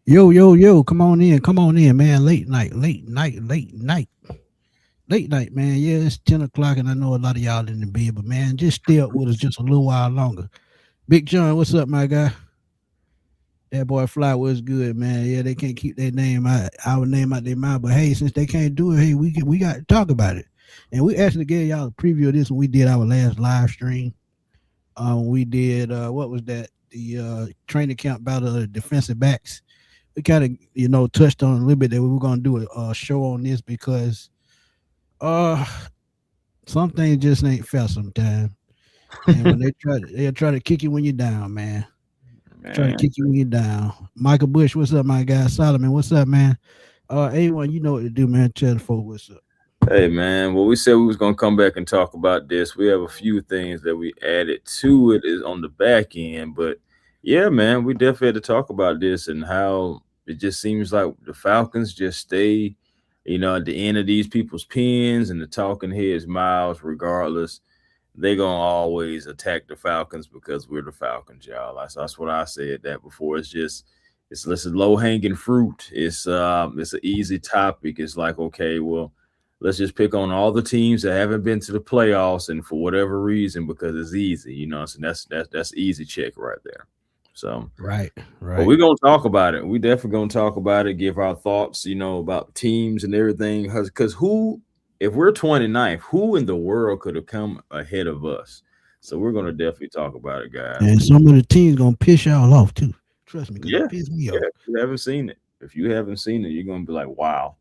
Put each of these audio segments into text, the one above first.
Yo, come on in, man. Late night, man. Yeah, it's 10 o'clock, and I know a lot of y'all in the bed, but man, just stay up with us just a little while longer. Big John, what's up, my guy? That boy Fly was good, man. Yeah, they can't keep their name out, our name out their mouth, but hey, since they can't do it, hey, we got to talk about it. And we actually gave y'all a preview of this when we did our last live stream. We did what was that? The training camp about the defensive backs. We kind of touched on a little bit that we were going to do a show on this because uh some things just ain't fair sometimes. And when they try to kick you when you're down, man. Try to Man. kick you when you're down. Michael Bush, what's up, my guy? Solomon, what's up, man? A1, you know what to do, man. Tell the folks what's up. Hey man, well we said we was gonna come back and talk about this. We have a few things that we added to it is on the back end, but yeah, man, we definitely had to talk about this and how it just seems like the Falcons just stay, at the end of these people's pens and the talking heads' mouths, regardless. They gonna always attack the Falcons because we're the Falcons, y'all. That's what I said that before. It's low hanging fruit. It's an easy topic. It's like, okay, well, let's just pick on all the teams that haven't been to the playoffs and for whatever reason because it's easy, so that's easy check right there. So, Right, but right. we're gonna talk about it. We definitely gonna talk about it, give our thoughts, about teams and everything. Because who, if we're 29th, who in the world could have come ahead of us? So we're gonna definitely talk about it, guys. And some of the teams gonna piss y'all off too. Trust me, because it Yeah, pissed me yeah. off. If you haven't seen it, you're gonna be like, wow,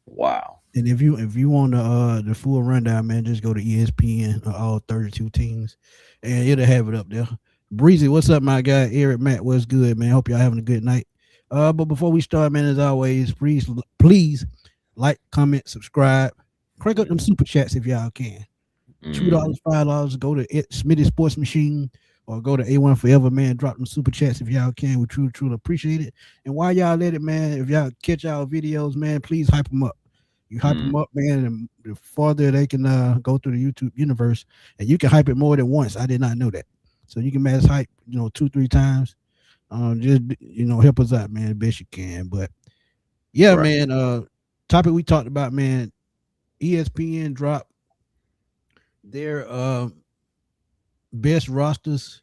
wow. And if you want the full rundown, man, just go to ESPN, all 32 teams, and it'll have it up there. Breezy, what's up, my guy? Eric Matt, what's good, man? Hope y'all having a good night. But before we start, man, as always, please like, comment, subscribe, crank up them super chats if y'all can. Mm, $2, $5, go to Smitty Sports Machine or go to A1 Forever, man. Drop them super chats if y'all can. We truly appreciate it. And while y'all at it, man, if y'all catch our videos, man, please hype them up. You hype mm, them up, man, and the farther they can go through the YouTube universe, and you can hype it more than once. I did not know that. So you can mass hype, two, three times. Just help us out, man, the best you can. But yeah, right. man. Topic we talked about, man. ESPN dropped their best rosters,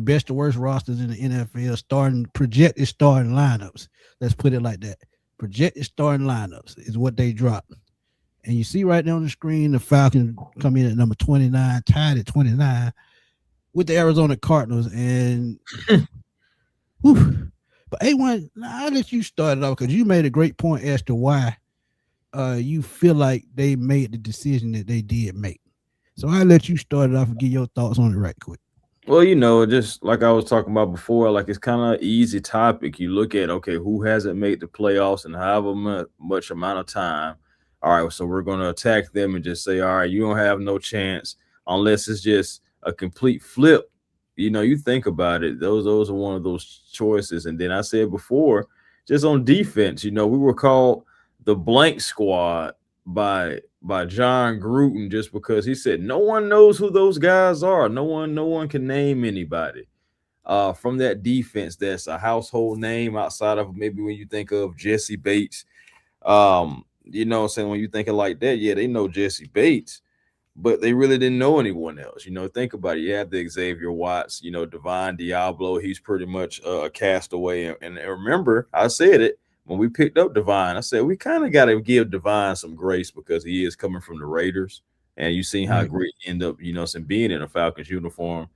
best to worst rosters in the NFL, starting projected starting lineups. Let's put it like that. Projected starting lineups is what they dropped. And you see right there on the screen, the Falcons come in at number 29, tied at 29 with the Arizona Cardinals. And whew, but A1, I'll let you start it off because you made a great point as to why you feel like they made the decision that they did make. So I'll let you start it off and get your thoughts on it right quick. Well, just like I was talking about before, like it's kind of easy topic. You look at, okay, who hasn't made the playoffs and however much amount of time. All right, so we're going to attack them and just say, all right, you don't have no chance unless it's just a complete flip. You think about it; those are one of those choices. And then I said before, just on defense, we were called the blank squad by John Gruden just because he said no one knows who those guys are. No one can name anybody from that defense that's a household name outside of maybe when you think of Jesse Bates. What I'm saying, when you think of like that, yeah, they know Jesse Bates, but they really didn't know anyone else. Think about it. You have the Xavier Watts, Divine Diablo. He's pretty much a castaway. And remember, I said it when we picked up Divine. I said we kind of got to give Divine some grace because he is coming from the Raiders, and you seen how Right. great he ended up, some being in a Falcons uniform,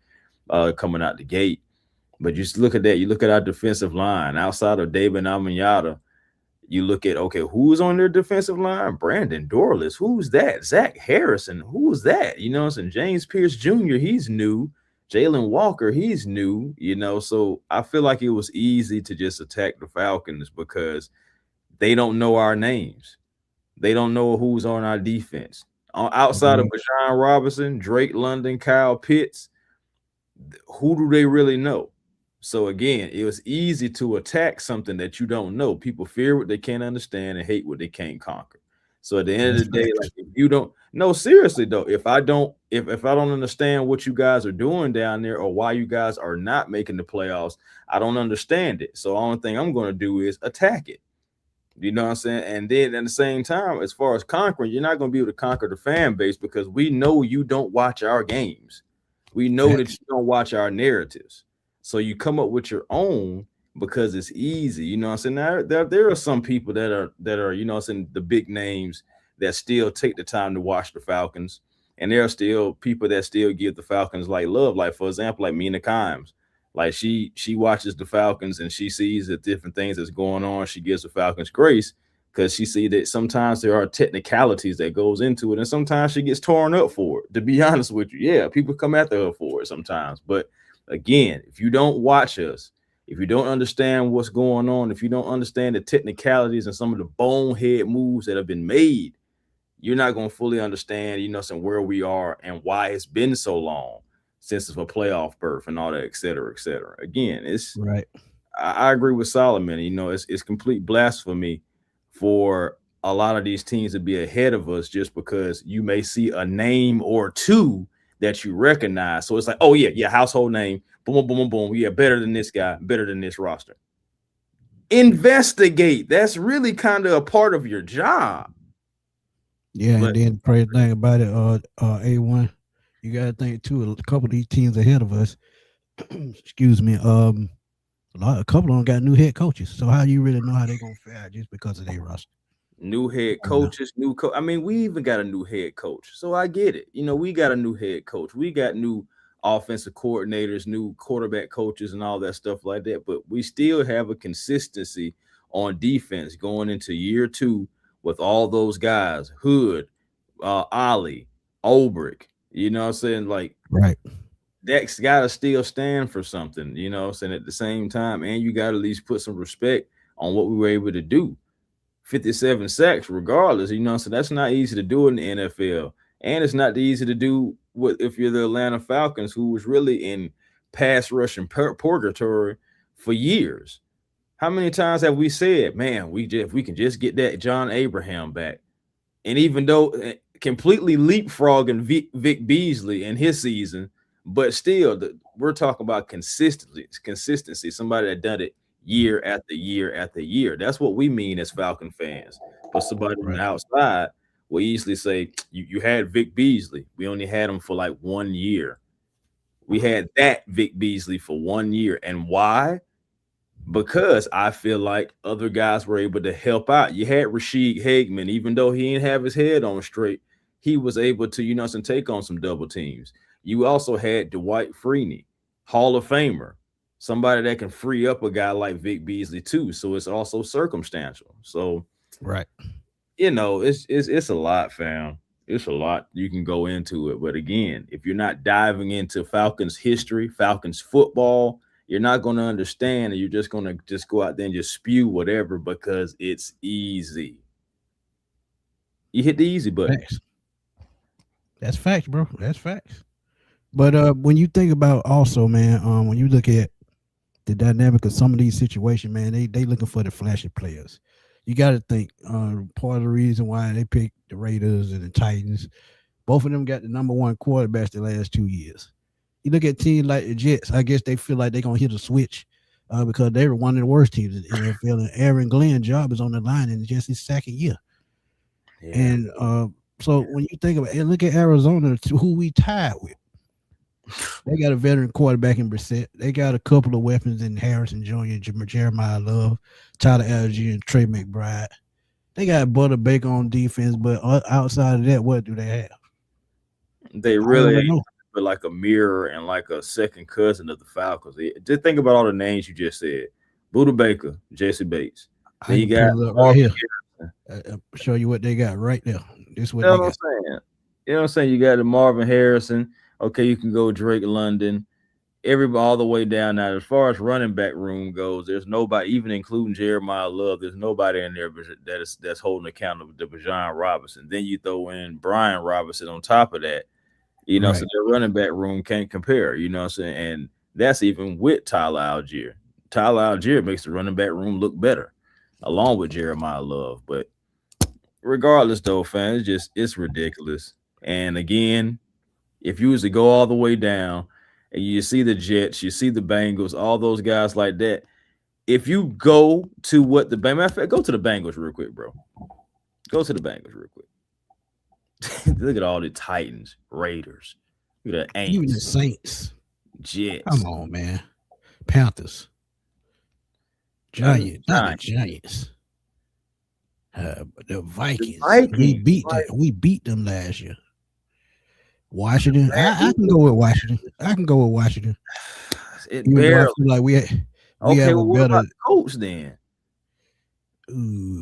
coming out the gate. But just look at that. You look at our defensive line outside of David Amenyata. You look at, okay, who's on their defensive line? Brandon Dorless. Who's that? Zach Harrison. Who's that? And James Pierce Jr., he's new. Jalen Walker, he's new, So I feel like it was easy to just attack the Falcons because they don't know our names. They don't know who's on our defense. Outside of Right. Bijan Robinson, Drake London, Kyle Pitts, who do they really know? So again, it was easy to attack something that you don't know. People fear what they can't understand and hate what they can't conquer. So at the end That's of the day, facts. like if you don't, no, seriously though, if I don't understand what you guys are doing down there or why you guys are not making the playoffs, I don't understand it. So the only thing I'm going to do is attack it. You know what I'm saying? And then at the same time, as far as conquering, you're not going to be able to conquer the fan base because we know you don't watch our games. We know that you Facts. don't watch our narratives. So you come up with your own because it's easy. You know what I'm saying? There are some people that are, you know what I'm saying, the big names that still take the time to watch the Falcons. And there are still people that still give the Falcons like love. Like, for example, like Mina Kimes. Like she watches the Falcons and she sees the different things that's going on. She gives the Falcons grace because she see that sometimes there are technicalities that goes into it, and sometimes she gets torn up for it. To be honest with you, yeah, people come after her for it sometimes. But again, if you don't watch us, if you don't understand what's going on, if you don't understand the technicalities and some of the bonehead moves that have been made, you're not going to fully understand, you know, some where we are and why it's been so long since it's a playoff berth and all that, et cetera, et cetera. Again, Right. I agree with Solomon. You know, it's complete blasphemy for a lot of these teams to be ahead of us just because you may see a name or two that you recognize. So it's like, oh yeah, yeah, household name, boom, boom, boom, boom, boom. Yeah, better than this guy, better than this roster. Investigate. That's really kind of a part of your job. Yeah, and But then the crazy thing about it, A1, you gotta think too, a couple of these teams ahead of us, excuse me, a couple of them got new head coaches. So how you really know how they're gonna fare just because of their roster? new head You know? coaches, new coach. I mean, we even got a new head coach, so I get it. You know, we got a new head coach. We got new offensive coordinators, new quarterback coaches, and all that stuff like that. But we still have a consistency on defense going into year two with all those guys: Hood, Ollie, Olbrich. You know what I'm saying? Like Right. that's got to still stand for something. You know what I'm saying? At the same time, and you got to at least put some respect on what we were able to do. 57 sacks, regardless. You know, so that's not easy to do in the NFL. And it's not easy to do with if you're the Atlanta Falcons, who was really in pass rush and purgatory for years. How many times have we said, man, if we can just get that John Abraham back? And even though completely leapfrogging Vic Beasley in his season, but still, we're talking about consistency. Somebody that done it year after year after year. That's what we mean as Falcon fans. But somebody on the Right. outside will easily say, you had Vic Beasley. We only had him for like 1 year. We had that Vic Beasley for 1 year. And why? Because I feel like other guys were able to help out. You had Rashid Hagman, even though he didn't have his head on straight, he was able to, you know, some take on some double teams. You also had Dwight Freeney, Hall of Famer, somebody that can free up a guy like Vic Beasley too. So it's also circumstantial. So Right. you know, it's a lot, fam. It's a lot you can go into it. But again, if you're not diving into Falcons history, Falcons football, you're not going to understand, and you're just going to just go out there and just spew whatever because it's easy. You hit the easy button. Facts. That's facts, bro. That's facts. But when you think about also, man, when you look at the dynamic of some of these situations, man, they looking for the flashy players. You got to think part of the reason why they picked the Raiders and the Titans, both of them got the number one quarterbacks the last 2 years. You look at teams like the Jets, I guess they feel like they're gonna hit a switch because they were one of the worst teams in the NFL. And Aaron Glenn's job is on the line in just his second year. Yeah. And so when you think about it, look at Arizona, who we tied with. They got a veteran quarterback in Brissett. They got a couple of weapons in Harrison Jr., Jeremiah Love, Tyler Algier, and Trey McBride. They got Butter Baker on defense, but outside of that, what do they have? They I don't really really ain't know. but like a mirror and like a second cousin of the Falcons. Just think about all the names you just said. Buda Baker, Jesse Bates. Then I you can got pull it up right Marvin here. Harrison. Show you what they got right there. This is You what know they what I'm got. saying? You know what I'm saying? You got the Marvin Harrison. Okay, you can go Drake London. Everybody all the way down now. As far as running back room goes, there's nobody, even including Jeremiah Love, there's nobody in there that's holding account of the Bijan Robinson. Then you throw in Brian Robinson on top of that. You know, so Right. their running back room can't compare, you know what I'm saying? And that's even with Tyler Algier. Tyler Algier makes the running back room look better, along with Jeremiah Love. But regardless though, fam, it's ridiculous. And again, if you was to go all the way down and you see the Jets, you see the Bengals, all those guys like that. If you go to what the matter of fact, go to the Bengals real quick, bro. Go to the Bengals real quick. Look at all the Titans, Raiders, look at the Even the Aints, Saints. Come Jets, on, man. Panthers, Giants, not the Giants, Giants. The the Vikings. Vikings. We beat them last year. Washington. I can go with Washington. I can go with Washington. It Even though I barely. feel like we Okay, have a well, what better about the Colts then?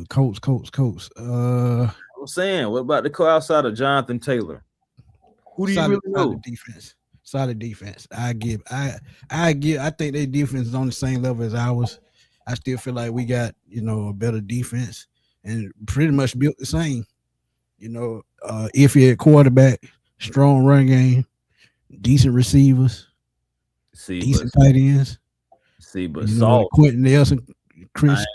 Colts. I'm saying, what about the outside of Jonathan Taylor? Who do you Solid, really know? solid defense. Solid defense. I think their defense is on the same level as ours. I still feel like we got, a better defense and pretty much built the same. Iffy at quarterback, strong run game, decent receivers, See, but decent tight ends. The Sauce. Quentin Nelson, I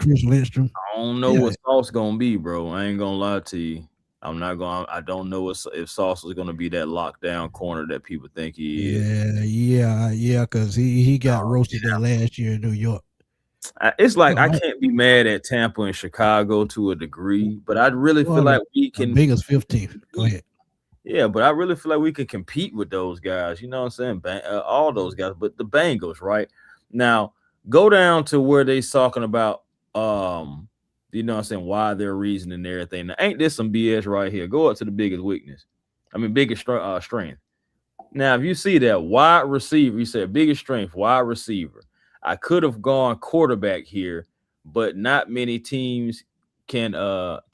Chris Lindstrom. I don't know Yeah, what Sauce gonna be, bro. I ain't gonna lie to you. I'm not gonna. I don't know if Sauce is gonna be that lockdown corner that people think he is. yeah. Because he got roasted that last year in New York. It's like I Oh, can't be mad at Tampa and Chicago to a degree, but I really feel like we the can biggest 15th. Go compete. ahead. Yeah, but I really feel like we can compete with those guys. You know what I'm saying? All those guys, but the Bengals, right now, go down to where they talking about. You know what I'm saying? Why their reason and everything. Now, ain't this some BS right here? Go up to the biggest weakness. I mean, biggest strength. Now, if you see that wide receiver, you said biggest strength, wide receiver. I could have gone quarterback here, but not many teams can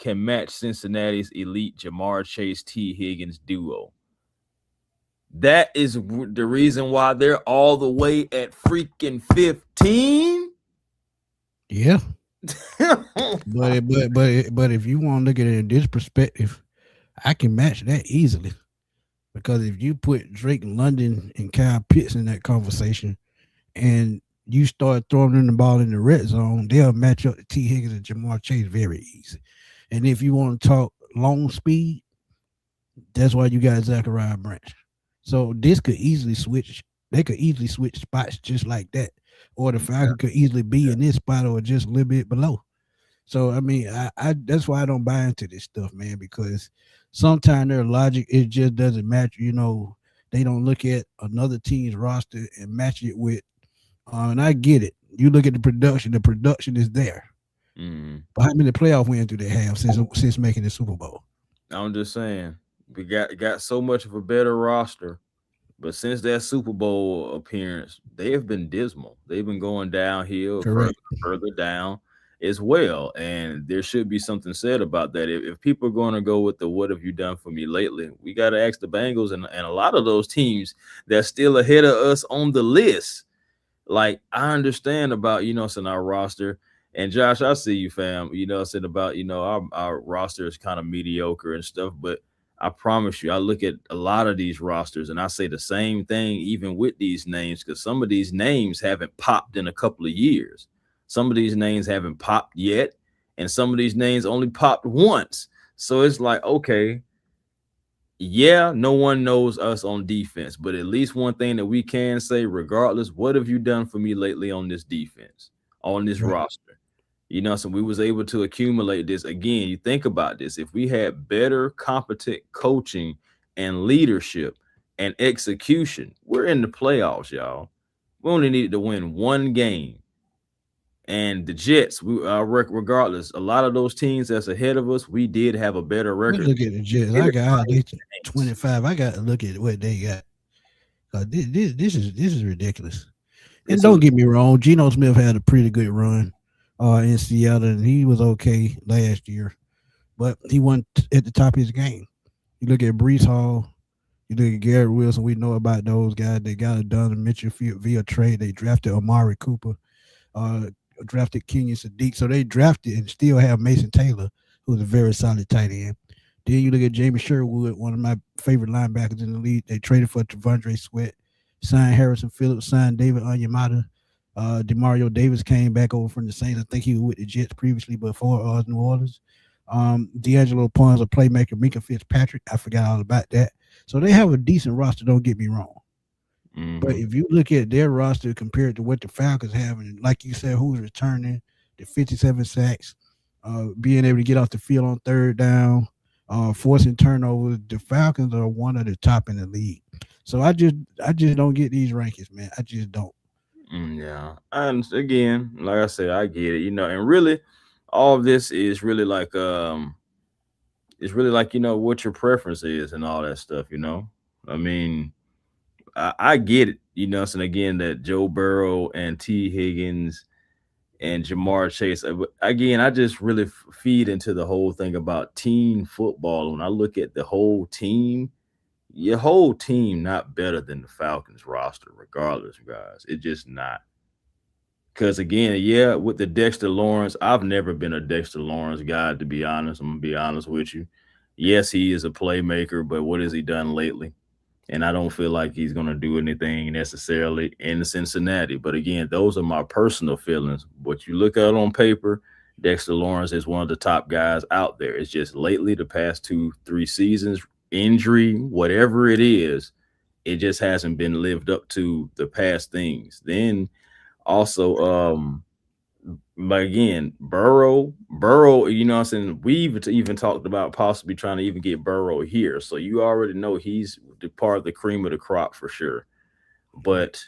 match Cincinnati's elite Jamar Chase T Higgins duo. That is the reason why they're all the way at freaking 15. Yeah. But if you want to look at it in this perspective, I can match that easily. Because if you put Drake London and Kyle Pitts in that conversation and you start throwing them the ball in the red zone, they'll match up to T. Higgins and Jamar Chase very easy. And if you want to talk long speed, that's why you got Zachariah Branch. So this could easily switch. They could easily switch spots just like that. Or the Falcon could easily be in this spot or just a little bit below. So I mean, I that's why I don't buy into this stuff, man, because sometimes their logic it just doesn't match. They don't look at another team's roster and match it with. And I get it. You look at the production. The production is there. But how many playoff wins do they have since making the Super Bowl? I'm just saying we got so much of a better roster, but since that Super Bowl appearance, they have been dismal. They've been going downhill, Correct. further down as well. And there should be something said about that. If people are going to go with the "What have you done for me lately?" we got to ask the Bengals and a lot of those teams that's still ahead of us on the list. Like I understand about it's in our roster. And Josh, I see you, fam. I said about our roster is kind of mediocre and stuff, but I promise you, I look at a lot of these rosters and I say the same thing, even with these names, because some of these names haven't popped in a couple of years. Some of these names haven't popped yet, and some of these names only popped once. So it's like, okay, yeah, no one knows us on defense, but at least one thing that we can say, regardless, what have you done for me lately on this defense, on this Right. roster? So we was able to accumulate this. Again, you think about this. If we had better, competent coaching and leadership and execution, we're in the playoffs, y'all. We only needed to win one game. And the Jets, regardless, a lot of those teams that's ahead of us, we did have a better Let's record. look at the Jets. I got they 25. I got to look at what they got. This is ridiculous. And don't get me wrong, Geno Smith had a pretty good run in Seattle, and he was okay last year, but he wasn't at the top of his game. You look at Brees Hall, you look at Garrett Wilson. We know about those guys. They got it done in Mitchell via trade. They drafted Amari Cooper, uh, drafted Kenyon Sadiq. So they drafted and still have Mason Taylor, who's a very solid tight end. Then you look at Jamie Sherwood, one of my favorite linebackers in the league. They traded for Tavondre Sweat, signed Harrison Phillips, signed David Onyemata. Demario Davis came back over from the Saints. I think he was with the Jets previously before New Orleans. D'Angelo Pon's a playmaker. Minka Fitzpatrick, I forgot all about that. So they have a decent roster. Don't get me wrong. But Mm-hmm. if you look at their roster compared to what the Falcons have, and like you said, who's returning, the 57 sacks, being able to get off the field on third down, forcing turnovers, the Falcons are one of the top in the league. So I just don't get these rankings, man. I just don't. Yeah. And again, like I said, I get it, and really all of this is really like it's really like, what your preference is and all that stuff. I mean, I get it, and again that Joe Burrow and T. Higgins and Jamar Chase. But again, I just really feed into the whole thing about team football. When I look at the whole team, your whole team not better than the Falcons roster, regardless, guys. It's just not. Because again, yeah, with the Dexter Lawrence, I've never been a Dexter Lawrence guy, to be honest. I'm gonna be honest with you. Yes, he is a playmaker, but what has he done lately? And I don't feel like he's gonna do anything necessarily in Cincinnati. But again, those are my personal feelings. What you look at on paper, Dexter Lawrence is one of the top guys out there. It's just lately, the past 2, 3 seasons, injury, whatever it is, it just hasn't been lived up to the past things. Then also, but again, Burrow, what I'm saying? We even talked about possibly trying to even get Burrow here. So you already know he's the part of the cream of the crop for sure. But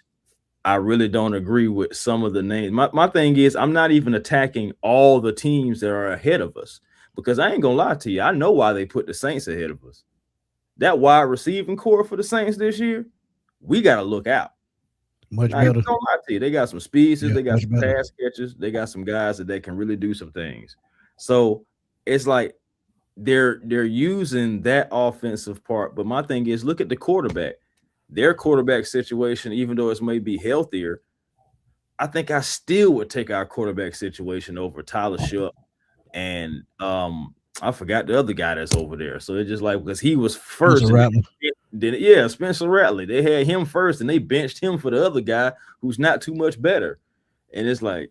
I really don't agree with some of the names. My thing is, I'm not even attacking all the teams that are ahead of us, because I ain't gonna lie to you. I know why they put the Saints ahead of us. That wide receiving core for the Saints this year, we got to look out. Much I ain't better. gonna lie to you. They got some speedsters, Yeah, they got much some better. pass catchers, they got some guys that they can really do some things. So it's like they're using that offensive part. But my thing is, look at the quarterback. Their quarterback situation, even though it's maybe healthier, I think I still would take our quarterback situation over Tyler Shuck and I forgot the other guy that's over there. So it's just like, because he was Spencer first and Rattler. then yeah, Spencer Rattler. They had him first and they benched him for the other guy who's not too much better. And it's like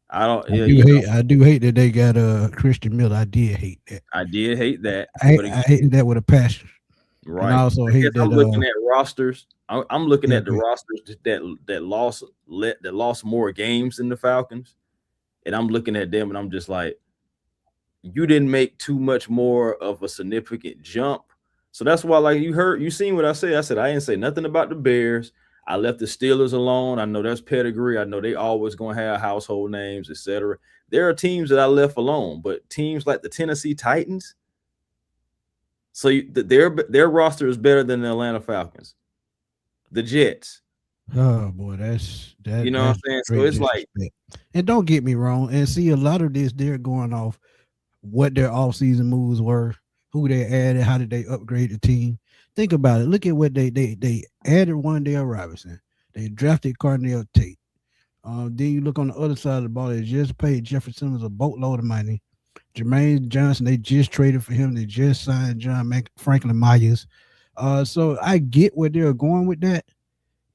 I don't I yeah, do hate. I do hate that they got Christian Miller. I did hate that. I did hate that. I But I again, hated that with a passion, and I right. also I guess hate I'm that. looking at rosters. I'm looking Yeah, at the go ahead. rosters that lost more games than the Falcons. And I'm looking at them and I'm just like, you didn't make too much more of a significant jump. So that's why, like you seen what I said. I said I didn't say nothing about the Bears. I left the Steelers alone. I know that's pedigree. I know they always gonna have household names, etc. There are teams that I left alone, but teams like the Tennessee Titans, so their roster is better than the Atlanta Falcons, the Jets. Oh boy, that's You that know what I'm that's saying? So great it's like, disrespect. And don't get me wrong. And see, a lot of this they're going off what their offseason moves were, who they added, how did they upgrade the team. Think about it. Look at what they added Wandale Robinson. They drafted Cardinal Tate. Then you look on the other side of the ball. They just paid Jeffrey Simmons a boatload of money. Jermaine Johnson, they just traded for him. They just signed Franklin Myers. So I get where they're going with that.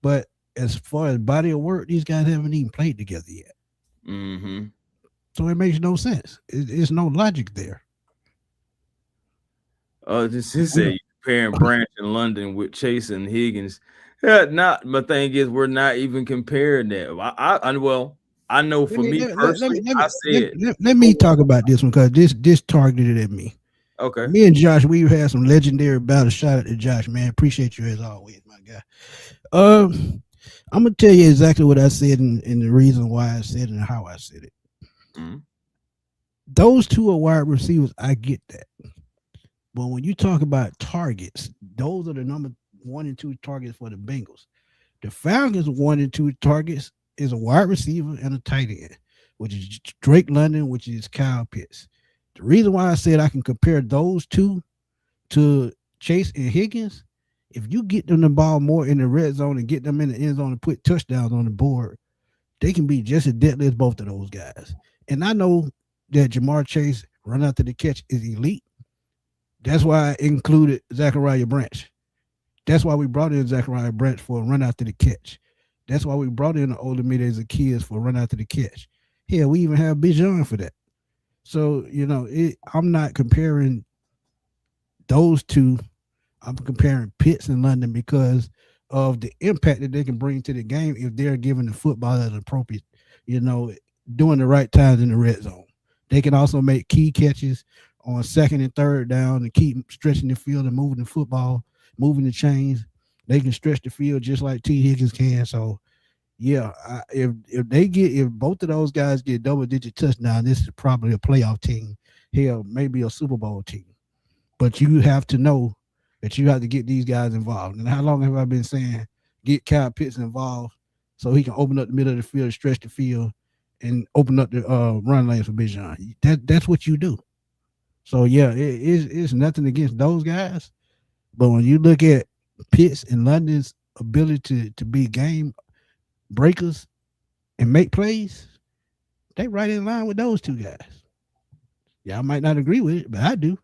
But as far as body of work, these guys haven't even played together yet. mm-hmm. So it makes no sense. It's no logic there. This is We don't, a comparing Branch in London with Chase and Higgins. Yeah, not my thing is we're not even comparing that. Well, I know let for me me let, let, let personally, me let I me let, said let go me on. talk about this one because this targeted at me. Okay. Me and Josh, we've had some legendary battles. Shout out to Josh, man. Appreciate you as always, my guy. I'm gonna tell you exactly what I said and the reason why I said it and how I said it. Mm-hmm. Those two are wide receivers. I get that. But when you talk about targets, those are the number 1 and 2 targets for the Bengals. The Falcons' 1 and 2 targets is a wide receiver and a tight end, which is Drake London, which is Kyle Pitts. The reason why I said I can compare those two to Chase and Higgins, if you get them the ball more in the red zone and get them in the end zone and put touchdowns on the board, they can be just as deadly as both of those guys. And I know that Jamar Chase run after the catch is elite. That's why I included Zachariah Branch. That's why we brought in Zachariah Branch for a run after the catch. That's why we brought in the older mid as a kids for a run after the catch. Hell, we even have Bijan for that. So I'm not comparing those two. I'm comparing Pitts and London because of the impact that they can bring to the game if they're given the football at appropriate, you know, doing the right times in the red zone. They can also make key catches on second and third down and keep stretching the field and moving the football, moving the chains. They can stretch the field just like T. Higgins can. So yeah, if both of those guys get double digit touchdown, this is probably a playoff team. Hell, maybe a Super Bowl team. But you have to know that you have to get these guys involved. And how long have I been saying get Kyle Pitts involved so he can open up the middle of the field, stretch the field, and open up the run lanes for Bijan? That's what you do. So yeah, it's nothing against those guys, but when you look at Pitts and London's ability to be game breakers and make plays, they right in line with those two guys. Yeah, I might not agree with it, but I do.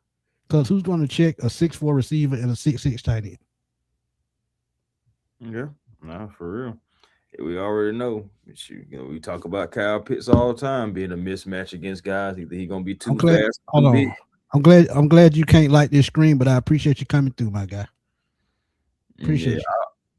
Because who's going to check a 6'4" receiver and a 6'6" tight end? Yeah, nah, for real. We already know. We talk about Kyle Pitts all the time being a mismatch against guys. Either he gonna be I'm too glad. fast, Hold too big. on. I'm glad you can't like this screen, but I appreciate you coming through, my guy. Yeah, Appreciate you.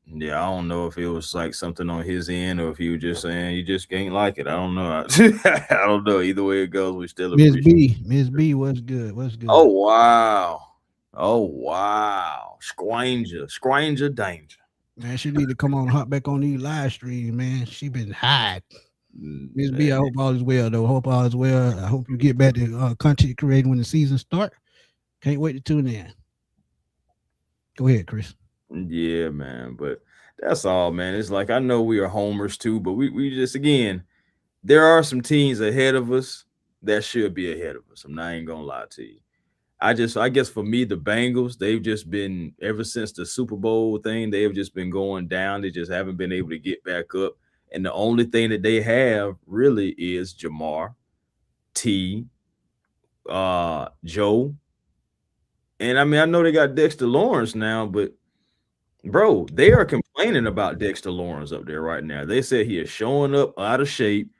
yeah. I don't know if it was like something on his end or if he was just saying you just ain't like it. I don't know. I don't know. Either way it goes, we still appreciate. Miss B, what's good? What's Oh good? wow. Oh wow. Stranger danger. Man, she need to come on, hop back on these live streams, man. She been hide. Miss B, I Eh, hope all is well, though. Hope all is well. I hope you get back to content creating when the season start. Can't wait to tune in. Go ahead, Chris. Yeah, man. But that's all, man. It's like I know we are homers too, but we just again, there are some teams ahead of us that should be ahead of us. I'm not even gonna lie to you. I guess for me, the Bengals, they've just been ever since the Super Bowl thing, they've just been going down. They just haven't been able to get back up. And the only thing that they have really is Jamar, T, Joe. And I mean, I know they got Dexter Lawrence now, but bro, they are complaining about Dexter Lawrence up there right now. They said he is showing up out of shape.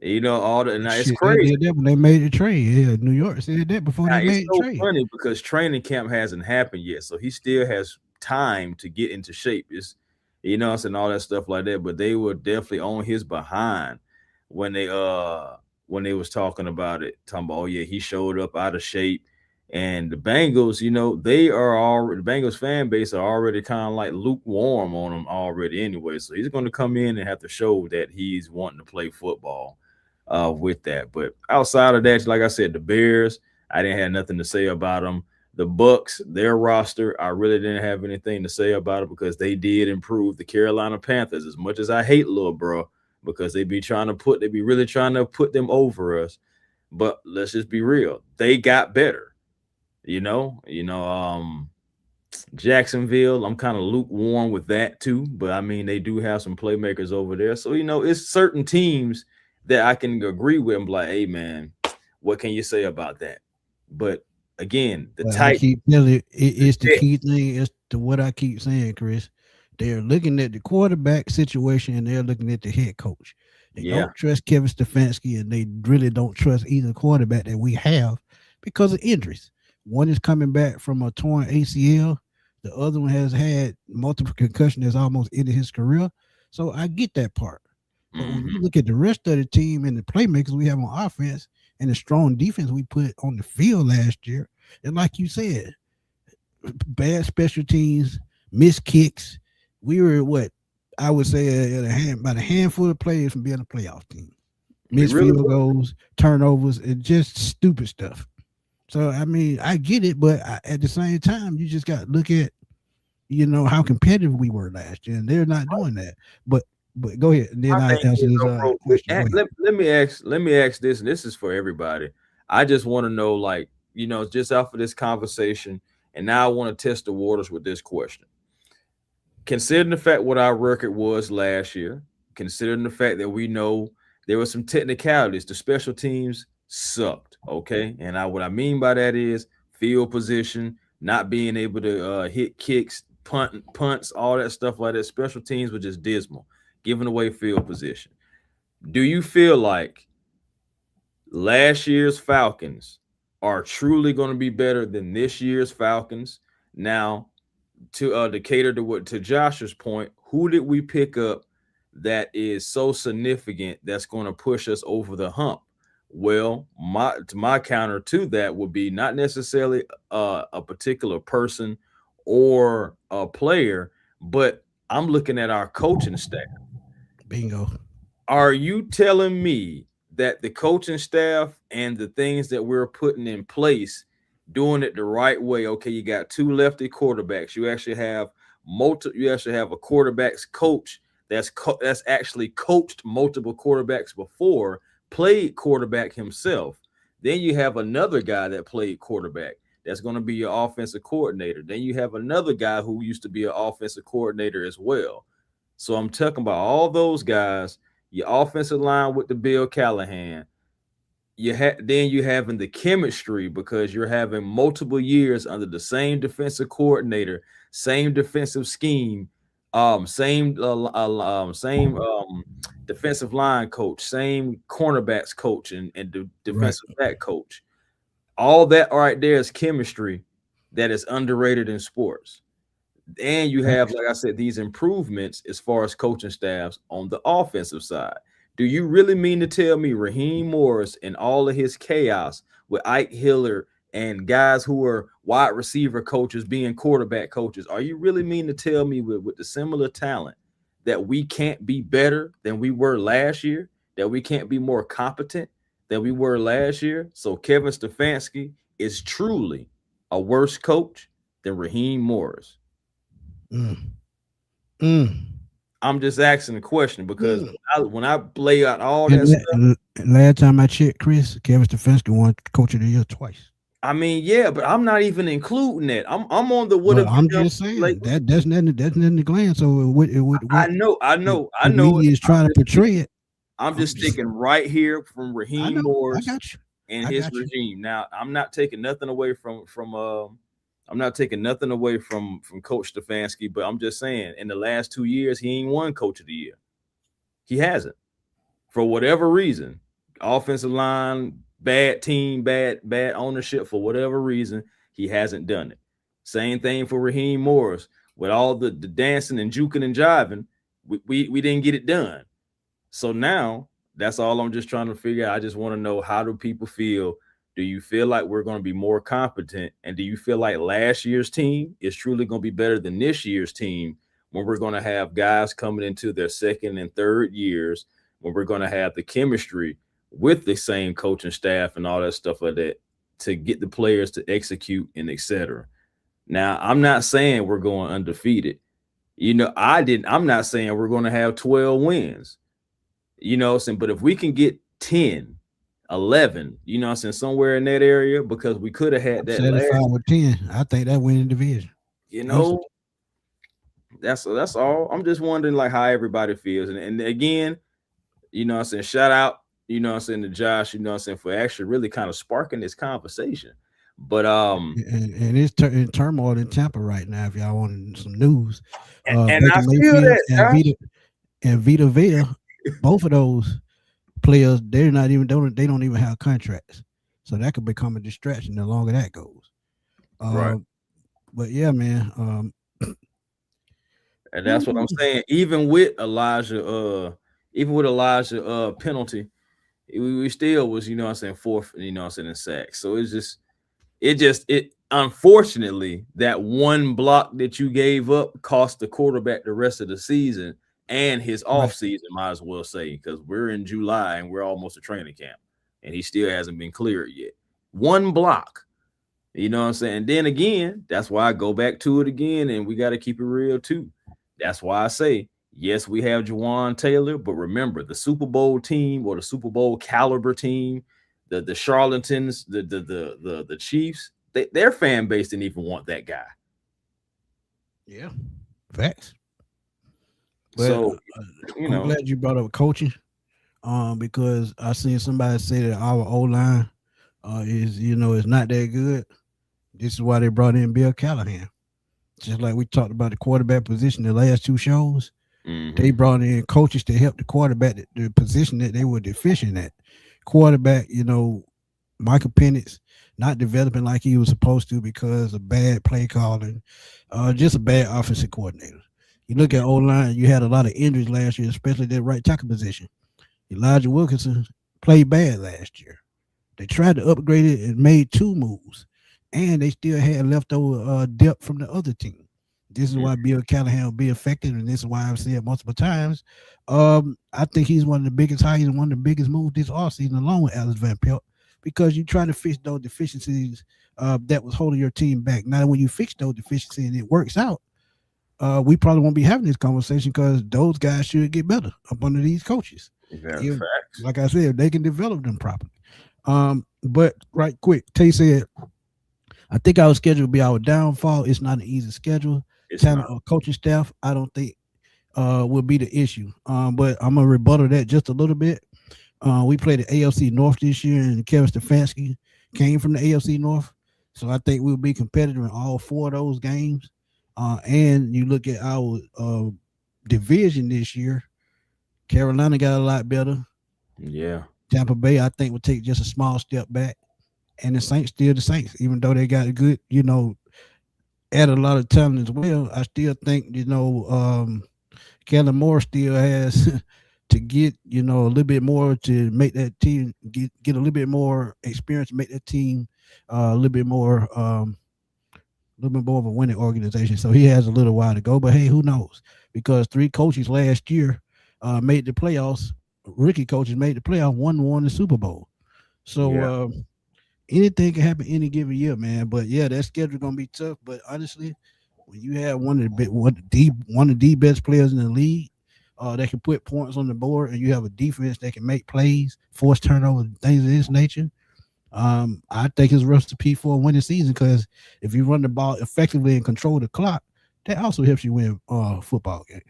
All the now it's Shit, they crazy. did that when they made the trade. Yeah, New York said that before Now, they it's made the so trade. funny because training camp hasn't happened yet, so he still has time to get into shape. It's and all that stuff like that. But they were definitely on his behind when they was talking about it, talking about, oh yeah, he showed up out of shape. And the Bengals, they are already the Bengals fan base are already kind of like lukewarm on him already anyway. So he's going to come in and have to show that he's wanting to play football with that. But outside of that, like I said, the Bears, I didn't have nothing to say about them. The Bucks, their roster, I really didn't have anything to say about it because they did improve the Carolina Panthers. As much as I hate little bro, because they be really trying to put them over us. But let's just be real, they got better. Jacksonville, I'm kind of lukewarm with that too, but I mean they do have some playmakers over there. So it's certain teams that I can agree with and be like, hey man, what can you say about that? But again, the But I Titans, keep telling you, the it's the Jets, key thing is to what I keep saying, Chris. They're looking at the quarterback situation and they're looking at the head coach. They yeah, don't trust Kevin Stefanski and they really don't trust either quarterback that we have because of injuries. One is coming back from a torn ACL. The other one has had multiple concussions that's almost ended his career. So I get that part. But when hmm you look at the rest of the team and the playmakers we have on offense and the strong defense we put on the field last year, and like you said, bad special teams, missed kicks. We were what I would say about a handful of players from being a playoff team. we Missed really field were. goals, turnovers, and just stupid stuff. So I mean, I get it, but at the same time, you just got to look at how competitive we were last year, and they're not doing that. But go ahead, and then My I thing answer is, this though, bro, question. Go ahead. let me ask this, and this is for everybody. I just want to know, like, just off of this conversation, and now I want to test the waters with this question. Considering the fact what our record was last year, considering the fact that we know there were some technicalities, the special teams sucked. Okay, and what I mean by that is field position, not being able to hit kicks, punts, all that stuff like that. Special teams were just dismal, giving away field position. Do you feel like last year's Falcons are truly going to be better than this year's Falcons. Now, to cater to what to Josh's point, who did we pick up that is so significant that's going to push us over the hump? Well, my counter to that would be not necessarily a particular person or a player, but I'm looking at our coaching staff. Bingo. Are you telling me that the coaching staff and the things that we're putting in place, doing it the right way? Okay, you got two lefty quarterbacks. You actually have You actually have a quarterbacks coach that's actually coached multiple quarterbacks before, played quarterback himself. Then you have another guy that played quarterback. That's going to be your offensive coordinator. Then you have another guy who used to be an offensive coordinator as well. So I'm talking about all those guys, your offensive line with the Bill Callahan. Then you having the chemistry because you're having multiple years under the same defensive coordinator, same defensive scheme, same defensive line coach, same cornerbacks coach, and defensive back coach. All that right there is chemistry that is underrated in sports. And you have, like I said, these improvements as far as coaching staffs on the offensive side. Do you really mean to tell me Raheem Morris and all of his chaos with Ike Hiller and guys who are wide receiver coaches being quarterback coaches, are you really mean to tell me with the similar talent that we can't be better than we were last year, that we can't be more competent than we were last year? So Kevin Stefanski is truly a worse coach than Raheem Morris. I'm just asking the question because when I lay out all that stuff. Last time I checked, Chris, Kevin Stefanski won Coach of the Year twice. I mean, yeah, but I'm not even including that. I'm on the what. Well, I'm just saying that's nothing to glance. So I know. The media is trying to portray it. I'm just thinking right here from Raheem Morris and his regime. Now, I'm not taking nothing away from I'm not taking nothing away from Coach Stefanski, but I'm just saying in the last 2 years, he ain't won Coach of the Year. He hasn't. For whatever reason, offensive line, bad team, bad ownership, for whatever reason, he hasn't done it. Same thing for Raheem Morris. With all the dancing and juking and jiving, we didn't get it done. So now that's all I'm just trying to figure out. I just want to know, how do people feel? Do you feel like we're going to be more competent? And do you feel like last year's team is truly going to be better than this year's team when we're going to have guys coming into their second and third years, when we're going to have the chemistry with the same coaching staff and all that stuff like that to get the players to execute and etc. Now, I'm not saying we're going undefeated. I'm not saying we're going to have 12 wins. But if we can get 10, 11, somewhere in that area, because we could have had that 75 with 10. I think that winning division. That's all. I'm just wondering like how everybody feels. And again, shout out, to Josh, for actually really kind of sparking this conversation. But and it's in turmoil in Tampa right now. If y'all want some news, and I feel that and Vita Vea, both of those players, they don't even have contracts, so that could become a distraction the longer that goes. Right. But yeah, man. And that's what I'm saying. Even with Elijah penalty, we still was, fourth, in sacks. So it unfortunately, that one block that you gave up cost the quarterback the rest of the season and his off season, might as well say, because we're in July and we're almost at training camp and he still hasn't been cleared yet. One block, And then again, that's why I go back to it again, and we got to keep it real too. That's why I say, yes, we have Juwan Taylor, but remember the Super Bowl team or the Super Bowl caliber team, the Charlatans, the Chiefs, their fan base didn't even want that guy. Yeah, facts. But, so I'm glad you brought up coaching, because I seen somebody say that our O-line is not that good. This is why they brought in Bill Callahan. Just like we talked about the quarterback position the last two shows, they brought in coaches to help the quarterback the position that they were deficient at. quarterback, Michael Penix not developing like he was supposed to because of bad play calling, just a bad offensive coordinator. You look at Yeah. O line, you had a lot of injuries last year, especially that right tackle position. Elijah Wilkinson played bad last year. They tried to upgrade it and made two moves, and they still had leftover depth from the other team. This is Mhm. why Bill Callahan will be effective, and this is why I've said multiple times. I think he's one of the biggest hires and one of the biggest moves this offseason, along with Alex Van Pelt, because you try to fix those deficiencies that was holding your team back. Now, when you fix those deficiencies and it works out, we probably won't be having this conversation because those guys should get better up under these coaches. Yeah, If, facts. like I said, if they can develop them properly. But right quick, Tay said, I think our schedule will be our downfall. It's not an easy schedule. It's Talent not. or coaching staff, I don't think will be the issue. But I'm gonna rebuttal that just a little bit. We played the AFC North this year, and Kevin Stefanski came from the AFC North, so I think we'll be competitive in all four of those games. And you look at our division this year, Carolina got a lot better. Yeah. Tampa Bay, I think, will take just a small step back, and the Saints still the Saints, even though they got a good, add a lot of talent as well. I still think, Kellen Moore still has to get, a little bit more to make that team get a little bit more experience, to make that team a little bit more of a winning organization. So he has a little while to go, but hey, who knows? Because three coaches last year made the playoffs. Rookie coaches made the playoff, one won the Super Bowl. So Yeah. anything can happen any given year, man. But yeah, that schedule gonna be tough. But honestly, when you have one of the best players in the league, that can put points on the board, and you have a defense that can make plays, force turnovers, things of this nature. I think it's a recipe for a winning season because if you run the ball effectively and control the clock, that also helps you win football games.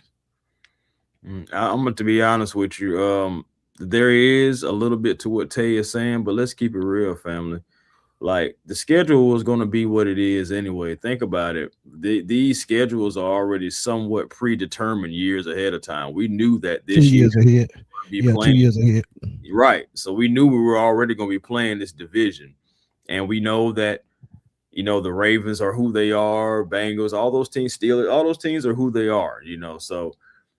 I'm going to be honest with you. There is a little bit to what Tay is saying, but let's keep it real, family. Like the schedule was going to be what it is anyway. Think about it. These schedules are already somewhat predetermined years ahead of time. We knew that Two this year years ahead. we'd be Yeah, playing. 2 years ahead. Right. So we knew we were already going to be playing this division. And we know that, the Ravens are who they are, Bengals, all those teams, Steelers, all those teams are who they are. So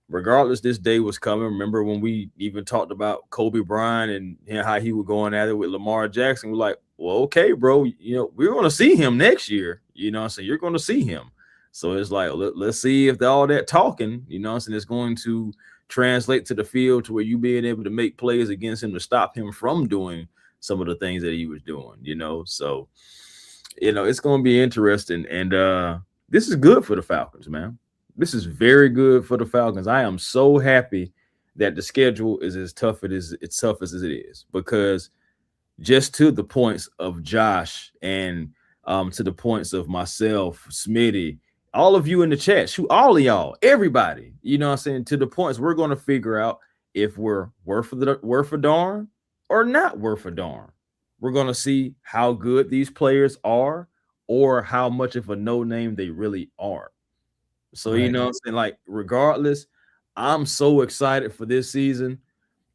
regardless, this day was coming. Remember when we even talked about Kobe Bryant and how he was going at it with Lamar Jackson? We're like, well, okay, bro, we're going to see him next year. So you're going to see him. So it's like, let's see if all that talking, so it's going to translate to the field to where you being able to make plays against him to stop him from doing some of the things that he was doing. So, it's going to be interesting. And this is good for the Falcons, man. This is very good for the Falcons. I am so happy that the schedule is as tough as it is, because just to the points of Josh and to the points of myself, Smitty, all of you in the chat, shoot, all of y'all, everybody, what I'm saying, to the points we're going to figure out if we're worth a darn or not worth a darn. We're going to see how good these players are or how much of a no name they really are. So, Right. what I'm saying, like, regardless, I'm so excited for this season,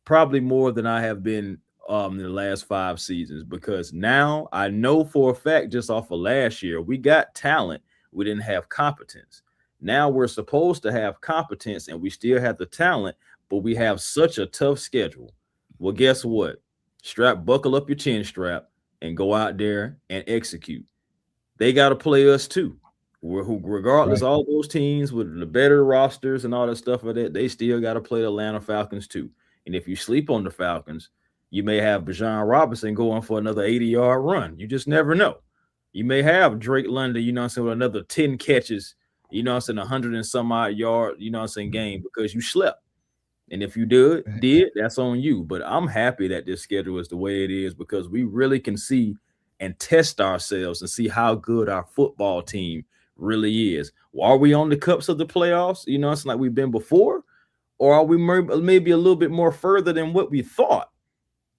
probably more than I have been in the last 5 seasons, because now I know for a fact, just off of last year, we got talent. We didn't have competence. Now we're supposed to have competence and we still have the talent, but we have such a tough schedule. Well, guess what? Buckle up your chin strap and go out there and execute. They got to play us too. Regardless, Right. all those teams with the better rosters and all that stuff like that, they still got to play the Atlanta Falcons too. And if you sleep on the Falcons, you may have Bijan Robinson going for another 80-yard run. You just never know. You may have Drake London, with another 10 catches, 100 and some odd yard, game, because you slept. And if you did, that's on you. But I'm happy that this schedule is the way it is, because we really can see and test ourselves and see how good our football team really is. Well, are we on the cups of the playoffs? It's like we've been before, or are we maybe a little bit more further than what we thought?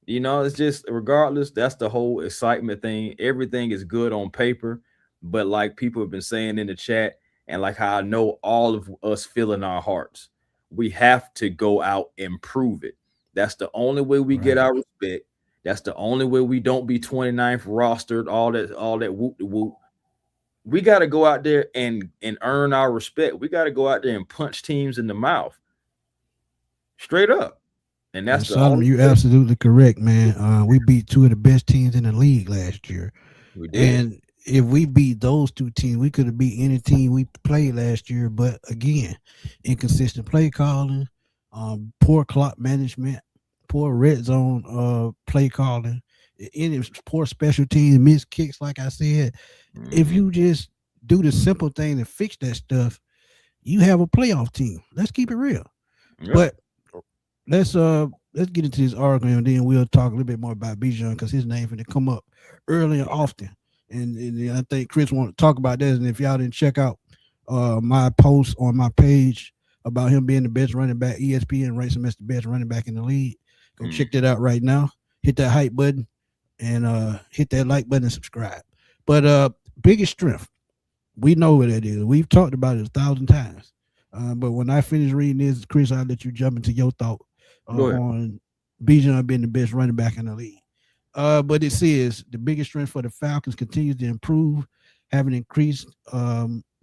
It's just, regardless, that's the whole excitement thing. Everything is good on paper, but like people have been saying in the chat, and like how I know all of us feel in our hearts, we have to go out and prove it. That's the only way we get Right. our respect. That's the only way we don't be 29th rostered, all that whoop de whoop. We got to go out there and earn our respect. We got to go out there and punch teams in the mouth straight up. And And that's the Solomon, only you way absolutely correct, man. We beat two of the best teams in the league last year. we did. And if we beat those two teams, we could have beat any team we played last year. But again, inconsistent play calling, poor clock management, poor red zone play calling, any poor special teams, missed kicks. Like I said, if Mhm. you just do the simple thing and fix that stuff, you have a playoff team. Let's keep it real. Yeah. But let's get into this article and then we'll talk a little bit more about Bijan because his name going to come up early and often. And I think Chris want to talk about this. And if y'all didn't check out my post on my page about him being the best running back, ESPN rates him as the best running back in the league. Go check that out right now. Hit that hype button and hit that like button and subscribe. But biggest strength, we know what that is. We've talked about it 1,000 times. But when I finish reading this, Chris, I'll let you jump into your thought Go ahead. on Bijan being the best running back in the league. But it says the biggest strength for the Falcons continues to improve, having increased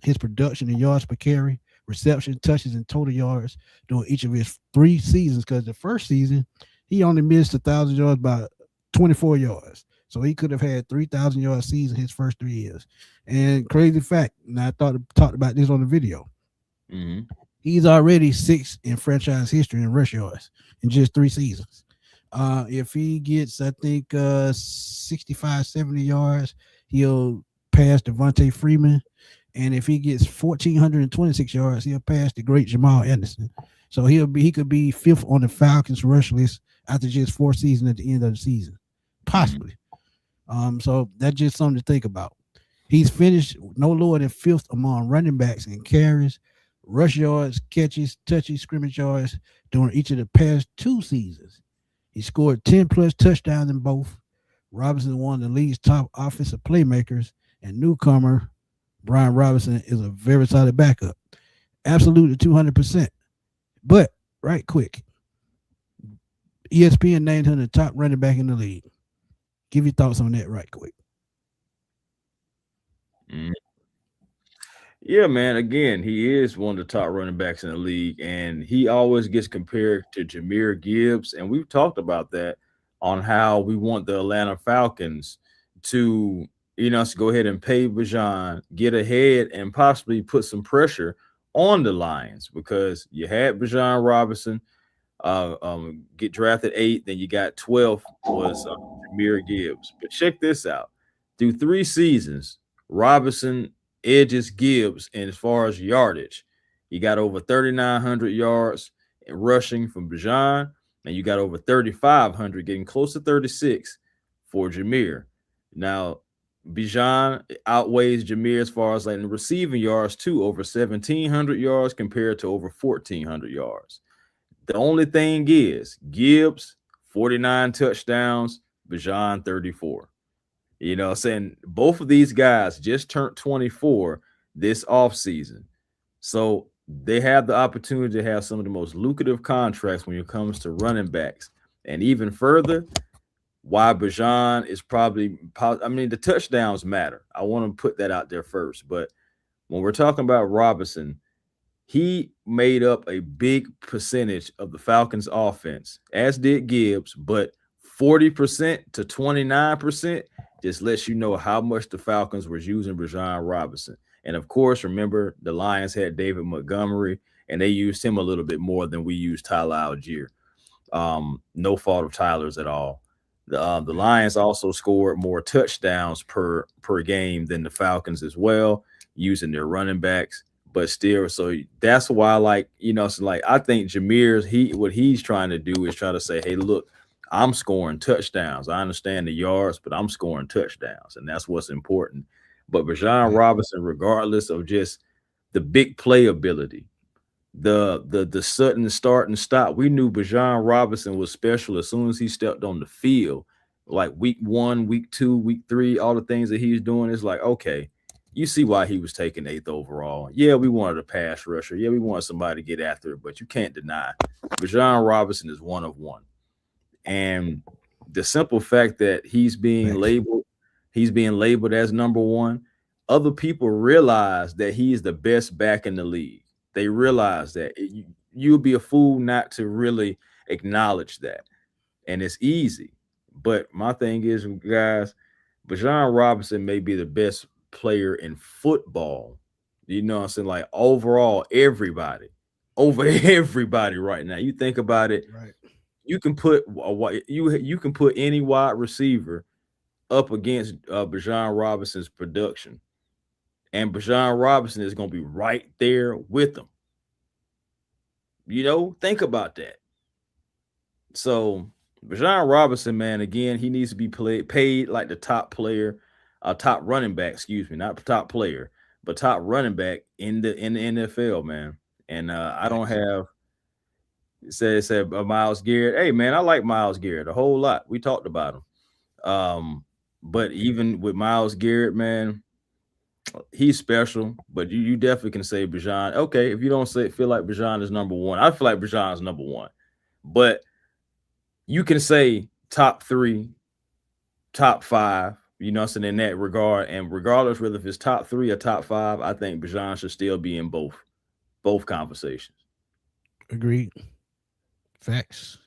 his production in yards per carry, reception, touches, and total yards during each of his 3 seasons. Because the first season, he only missed 1,000 yards by 24 yards. So he could have had 3,000 yard season his first 3 years. And crazy fact, and I talked about this on the video. Mm-hmm. He's already sixth in franchise history in rush yards in just 3 seasons. If he gets, I think, 65, 70 yards, he'll pass Devontae Freeman. And if he gets 1,426 yards, he'll pass the great Jamal Anderson. So he could be fifth on the Falcons rush list after just 4 seasons at the end of the season, possibly. So that's just something to think about. He's finished no lower than fifth among running backs in carries, rush yards, catches, touches, scrimmage yards during each of the past 2 seasons. He scored 10 plus touchdowns in both. Robinson is one of the league's top offensive playmakers, and newcomer Brian Robinson is a very solid backup. Absolutely 200%. But, right quick, ESPN named him the top running back in the league. Give your thoughts on that right quick. Mm-hmm. Yeah, man. Again, he is one of the top running backs in the league, and he always gets compared to Jahmyr Gibbs. And we've talked about that on how we want the Atlanta Falcons to, to go ahead and pay Bijan, get ahead, and possibly put some pressure on the Lions because you had Bijan Robinson get drafted 8th, then you got 12th was Jahmyr Gibbs. But check this out: through 3 seasons, Robinson edges Gibbs in as far as yardage. You got over 3,900 yards rushing from Bijan, and you got over 3,500, getting close to 36 for Jahmyr. Now, Bijan outweighs Jahmyr as far as like the receiving yards too, over 1,700 yards compared to over 1,400 yards. The only thing is Gibbs 49 touchdowns, Bijan 34. I'm saying both of these guys just turned 24 this offseason. So they have the opportunity to have some of the most lucrative contracts when it comes to running backs. And even further, why Bijan is probably, the touchdowns matter. I want to put that out there first. But when we're talking about Robinson, he made up a big percentage of the Falcons' offense, as did Gibbs, but 40% to 29% just lets you know how much the Falcons were using Bijan Robinson. And of course, remember the Lions had David Montgomery, and they used him a little bit more than we used Tyler Algier. No fault of Tyler's at all. The Lions also scored more touchdowns per game than the Falcons as well, using their running backs. But still, so that's why, I think Jahmyr's what he's trying to do is try to say, hey, look, I'm scoring touchdowns. I understand the yards, but I'm scoring touchdowns, and that's what's important. But Bijan Robinson, regardless of just the big play ability, the sudden start and stop, we knew Bijan Robinson was special as soon as he stepped on the field. Like week 1, week 2, week 3, all the things that he's doing is like, okay, you see why he was taken 8th overall. Yeah, we wanted a pass rusher. Yeah, we wanted somebody to get after it, but you can't deny Bijan Robinson is one of one. And the simple fact that Facts. he's being labeled as number one, other people realize that he is the best back in the league. They realize that you'll be a fool not to really acknowledge that, and it's easy. But my thing is, guys, Bijan Robinson may be the best player in football. You know what I'm saying? Like overall, everybody over everybody right now. You think about it, Right. you can put you can put any wide receiver up against Bijan Robinson's production, and Bijan Robinson is going to be right there with them. Think about that. So Bijan Robinson, man, again, he needs to be paid like the top player, top running back, excuse me, not top player, but top running back in the NFL, man. And I don't Facts. have said Miles Garrett. Hey, man, I like Miles Garrett a whole lot. We talked about him. But even with Miles Garrett, man, he's special. But you definitely can say Bijan. Okay, if you don't feel like Bijan is number one, I feel like Bijan is number one. But you can say top three, top five, in that regard. And regardless whether if it's top three or top five, I think Bijan should still be in both conversations. Agreed. Facts.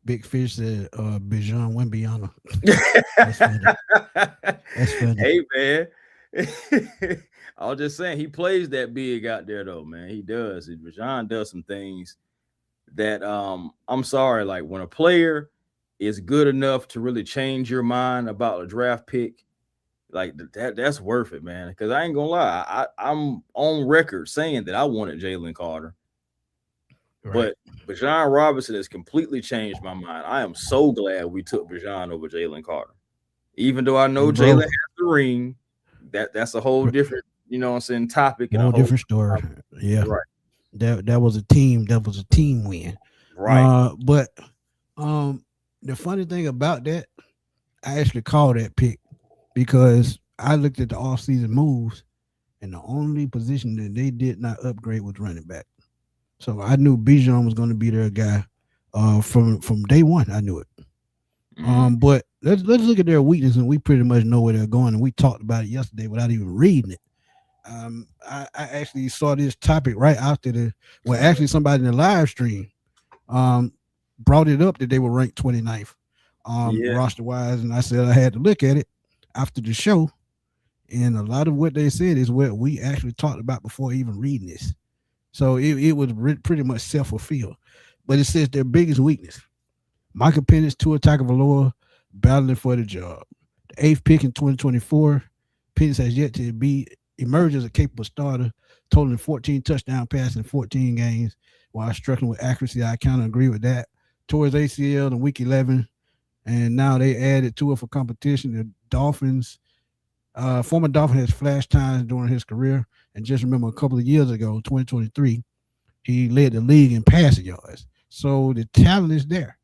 Big Fish said Bijan Wimbiana. That's funny. That's funny. Hey, man. I was just saying he plays that big out there though, man. He does. Bijan does some things that I'm sorry, like when a player is good enough to really change your mind about a draft pick, like that's worth it, man. Because I ain't gonna lie, I'm on record saying that I wanted Jalen Carter, Right. but Bijan Robinson has completely changed my mind. I am so glad we took Bijan over Jalen Carter. Even though I know Bro, Jalen has the ring, that's a whole different, what I'm saying, topic and a whole whole different story. Yeah. right, That was a team. That was a team win. right. But the funny thing about that, I actually called that pick because I looked at the offseason moves, and the only position that they did not upgrade was running back. So I knew Bijan was going to be their guy from day one. I knew it. Mm, But let's look at their weakness, and we pretty much know where they're going. And we talked about it yesterday without even reading it. I actually saw this topic right after actually somebody in the live stream um, brought it up that they were ranked 29th yeah. roster wise, and I said I had to look at it after the show, and a lot of what they said is what we actually talked about before even reading this. So it was pretty much self fulfilled. But it says their biggest weakness: Michael Penix, Tua Tagovailoa, battling for the job. The eighth pick in 2024, Penix has yet to emerge as a capable starter, totaling 14 touchdown passes in 14 games while struggling with accuracy. I kind of agree with that. Towards ACL in week 11, and now they added to it for competition. The Dolphins, former Dolphin, has flash times during his career. And just remember a couple of years ago, 2023, he led the league in passing yards. So the talent is there.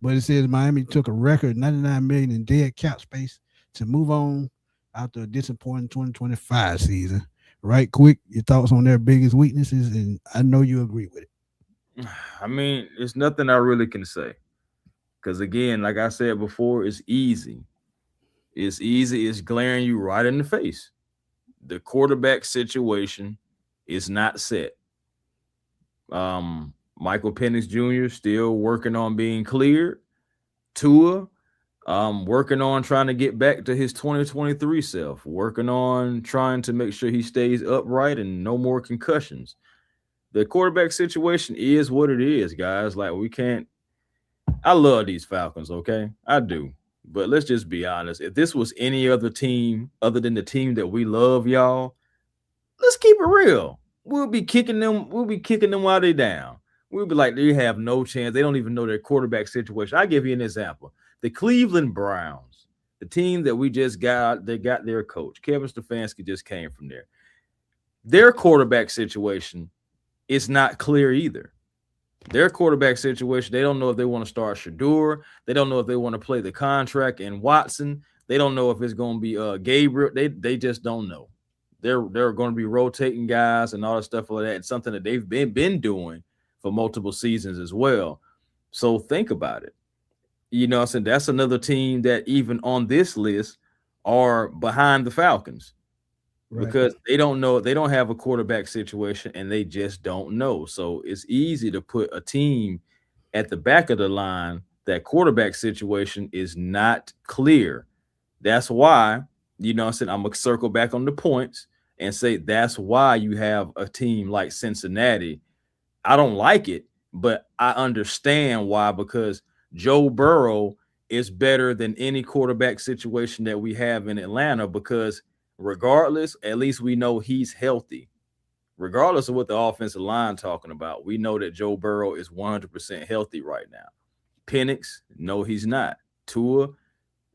But it says Miami took a record 99 million in dead cap space to move on after a disappointing 2025 season. Right, quick, your thoughts on their biggest weaknesses, and I know you agree with it. I mean, it's nothing I really can say. Because again, like I said before, it's easy. It's easy. It's glaring you right in the face. The quarterback situation is not set. Michael Penix Jr. still working on being cleared. Tua, working on trying to get back to his 2023 self, working on trying to make sure he stays upright and no more concussions. The quarterback situation is what it is, guys. Like we can't. I love these Falcons, okay? I do. But let's just be honest. If this was any other team other than the team that we love, y'all, let's keep it real. We'll be kicking them while they down. We'll be like, they have no chance. They don't even know their quarterback situation. I give you an example. The Cleveland Browns, the team that we just got, they got their coach. Kevin Stefanski just came from there. Their quarterback situation is not clear either. Their quarterback situation, they don't know if they want to start Shador. They don't know if they want to play the contract in Watson. They don't know if it's going to be Gabriel. They just don't know. They're going to be rotating guys and all that stuff like that. It's something that they've been doing for multiple seasons as well. So think about it. So that's another team that even on this list are behind the Falcons Right. because they don't know, they don't have a quarterback situation and they just don't know. So it's easy to put a team at the back of the line. That quarterback situation is not clear. That's why, I'm gonna circle back on the points and say that's why you have a team like Cincinnati. I don't like it, but I understand why, because Joe Burrow is better than any quarterback situation that we have in Atlanta because regardless, at least we know he's healthy. Regardless of what the offensive line talking about, we know that Joe Burrow is 100% healthy right now. Penix, no, he's not. Tua,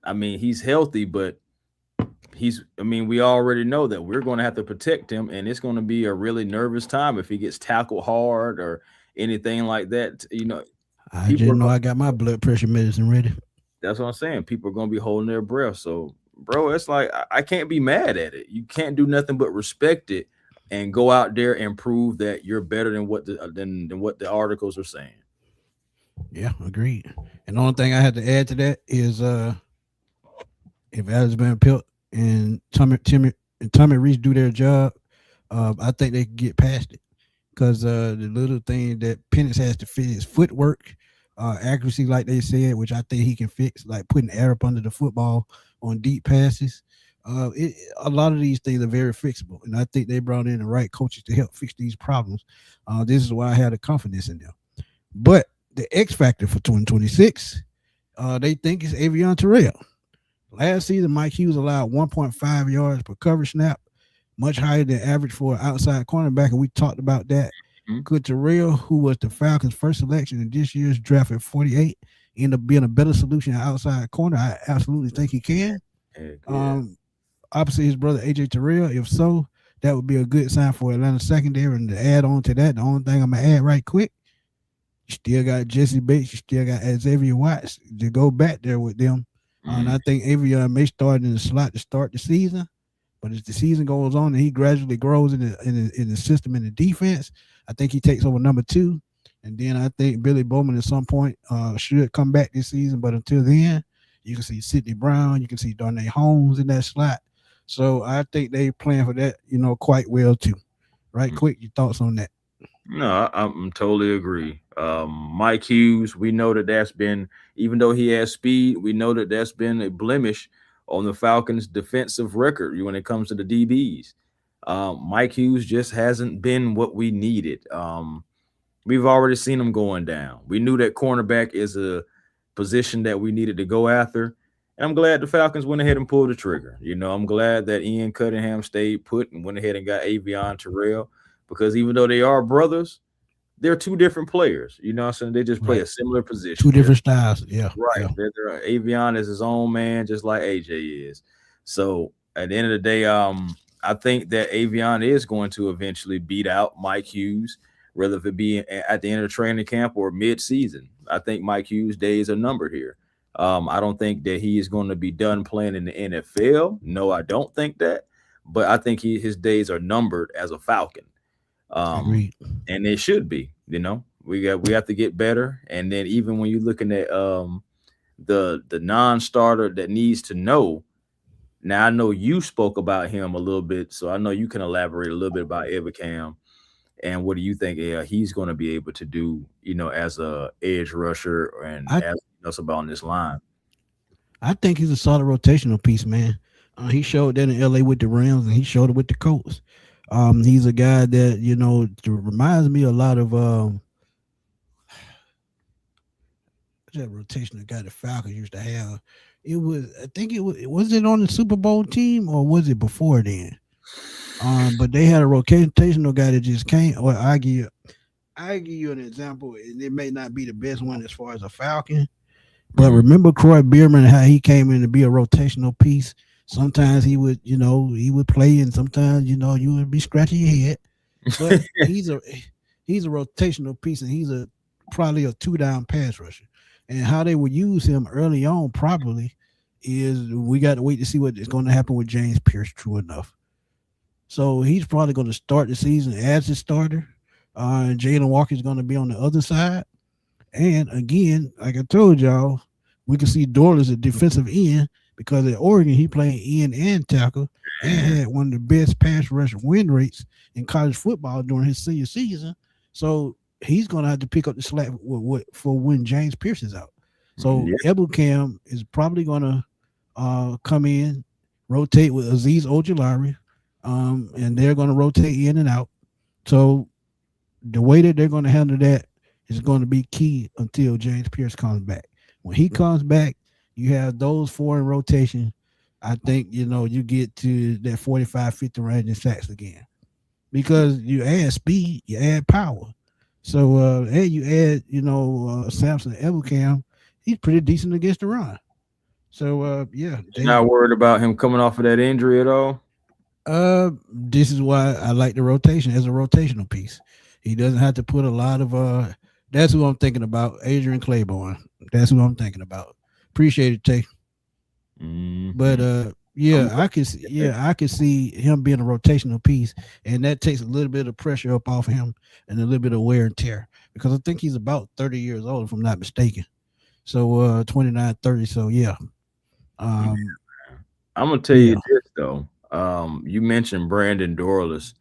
I mean, he's healthy, but we already know that we're going to have to protect him, and it's going to be a really nervous time if he gets tackled hard or anything like that. I People just are know going, I got my blood pressure medicine ready. that's what I'm saying. People are going to be holding their breath. So, bro, it's like I can't be mad at it. You can't do nothing but respect it and go out there and prove that you're better than what the articles are saying. Yeah, agreed. And the only thing I had to add to that is if Alex Van Pelt and Tommy Reese do their job, I think they can get past it. Because the little thing that Penix has to fix is footwork, accuracy, like they said, which I think he can fix, like putting air up under the football on deep passes. A lot of these things are very fixable, and I think they brought in the right coaches to help fix these problems. This is why I had a confidence in them. But the X factor for 2026, they think is Avion Terrell. Last season, Mike Hughes allowed 1.5 yards per coverage snap, much higher than average for an outside cornerback, and we talked about that. Mhm. Could Terrell, who was the Falcons' first selection in this year's draft at 48, end up being a better solution at outside corner? I absolutely think he can. Heck yeah. Um, Opposite his brother AJ Terrell, if so, that would be a good sign for Atlanta secondary. And to add on to that, the only thing I'm gonna add right quick, you still got Jesse Bates, you still got Xavier Watts to go back there with them. And Mhm. I think Avion may start in the slot to start the season. But as the season goes on and he gradually grows in the system in the defense, I think he takes over number two. And then I think Billy Bowman at some point should come back this season. But until then, you can see Sidney Brown, you can see Darnay Holmes in that slot. So I think they playing for that, quite well too. Right, quick, your thoughts on that? No, I'm totally agree. Mike Hughes, we know that that's been, even though he has speed, we know that that's been a blemish on the Falcons' defensive record when it comes to the DBs. Mike Hughes just hasn't been what we needed. We've already seen him going down. We knew that cornerback is a position that we needed to go after. And I'm glad the Falcons went ahead and pulled the trigger. I'm glad that Ian Cunningham stayed put and went ahead and got Avion Terrell because even though they are brothers, they're two different players. What I'm saying? They just play Right. a similar Two position. They're different styles. Yeah. right. Yeah. Avion is his own man, just like AJ is. So at the end of the day, I think that Avion is going to eventually beat out Mike Hughes, whether it be at the end of training camp or mid-season. I think Mike Hughes' days are numbered here. I don't think that he is going to be done playing in the NFL. No, I don't think that. But I think his days are numbered as a Falcon. Um, Agreed. and it should be. We have to get better. And then even when you're looking at the non-starter that needs to know. Now I know you spoke about him a little bit, so I know you can elaborate a little bit about Ebicam and what do you think he's going to be able to do, as a edge rusher and I as us about on this line. I think he's a solid rotational piece, man. He showed that in LA with the Rams, and he showed it with the Colts. He's a guy that reminds me a lot of that rotational guy the Falcons used to have. It was, I think was it on the Super Bowl team or was it before then? But they had a rotational guy that just came. Or I give you an example, and it may not be the best one as far as a Falcon. But Mhm. remember Croy Bierman, how he came in to be a rotational piece. Sometimes he would play, and sometimes you would be scratching your head. But he's a rotational piece, and he's probably a two down pass rusher. And how they would use him early on probably is we got to wait to see what is going to happen with James Pierce. True enough, so he's probably going to start the season as a starter. Jalen Walker is going to be on the other side. And again, like I told y'all, We can see Dorless at defensive end because at Oregon he played end and tackle and Man, had one of the best pass rush win rates in college football during his senior season. So he's going to have to pick up the slack for when James Pierce is out. So yeah, Ebelcam is probably going to come in, rotate with Aziz Ojulari, and they're going to rotate in and out. So the way that they're going to handle that is going to be key until James Pierce comes back. When he comes back, you have those four in rotation. I think, you get to that 45, 50 range in sacks again because you add speed, you add power. So, and you add, Samson Ebelcam, he's pretty decent against the run. So, yeah, you're not worried about him coming off of that injury at all. this is why I like the rotation as a rotational piece. He doesn't have to put a lot of that's who I'm thinking about. Adrian Claiborne. That's who I'm thinking about. Appreciate it, Tay. But Mm-hmm. yeah, I can see him being a rotational piece, and that takes a little bit of pressure up off him and a little bit of wear and tear because I think he's about 30 years old, if I'm not mistaken. So 29, 30. So yeah. Um I'm gonna tell yeah. you this though. You mentioned Brandon Dorless,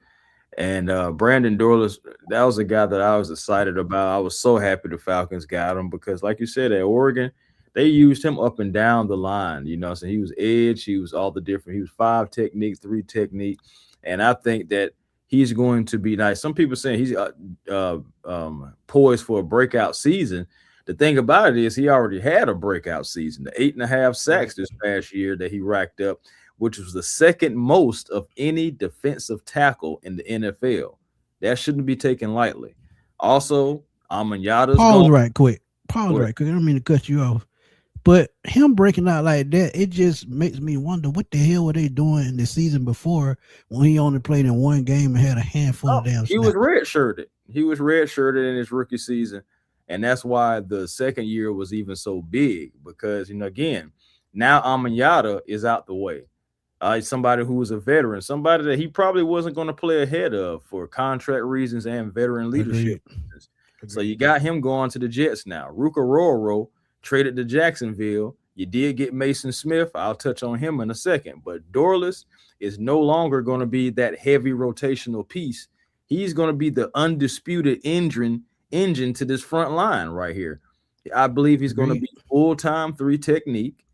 and Brandon Dorless, that was a guy that I was excited about. I was so happy the Falcons got him because, like you said, at Oregon, they used him up and down the line. So he was edge, he was all the different. He was five technique, three technique, and I think that he's going to be nice. Some people saying he's poised for a breakout season. The thing about it is he already had a breakout season, the 8.5 Right. sacks this past year that he racked up, which was the second most of any defensive tackle in the NFL. That shouldn't be taken lightly. Also, Amanyata's gone. Pause right quick. Pause Go ahead. right quick. I don't mean to cut you off. But him breaking out like that, it just makes me wonder what the hell were they doing in the season before when he only played in one game and had a handful of Oh, damn he was snaps. redshirted. He was redshirted in his rookie season, and that's why the second year was even so big because again, now Amanyata is out the way. Somebody who was a veteran, somebody that he probably wasn't going to play ahead of for contract reasons and veteran leadership Agreed. reasons. So you Agreed. got him going to the Jets now. Ruka Roro traded to Jacksonville. You did get Mason Smith. I'll touch on him in a second. But Dorless is no longer going to be that heavy rotational piece. He's going to be the undisputed engine to this front line right here. I believe he's going to Agreed. be full-time three technique,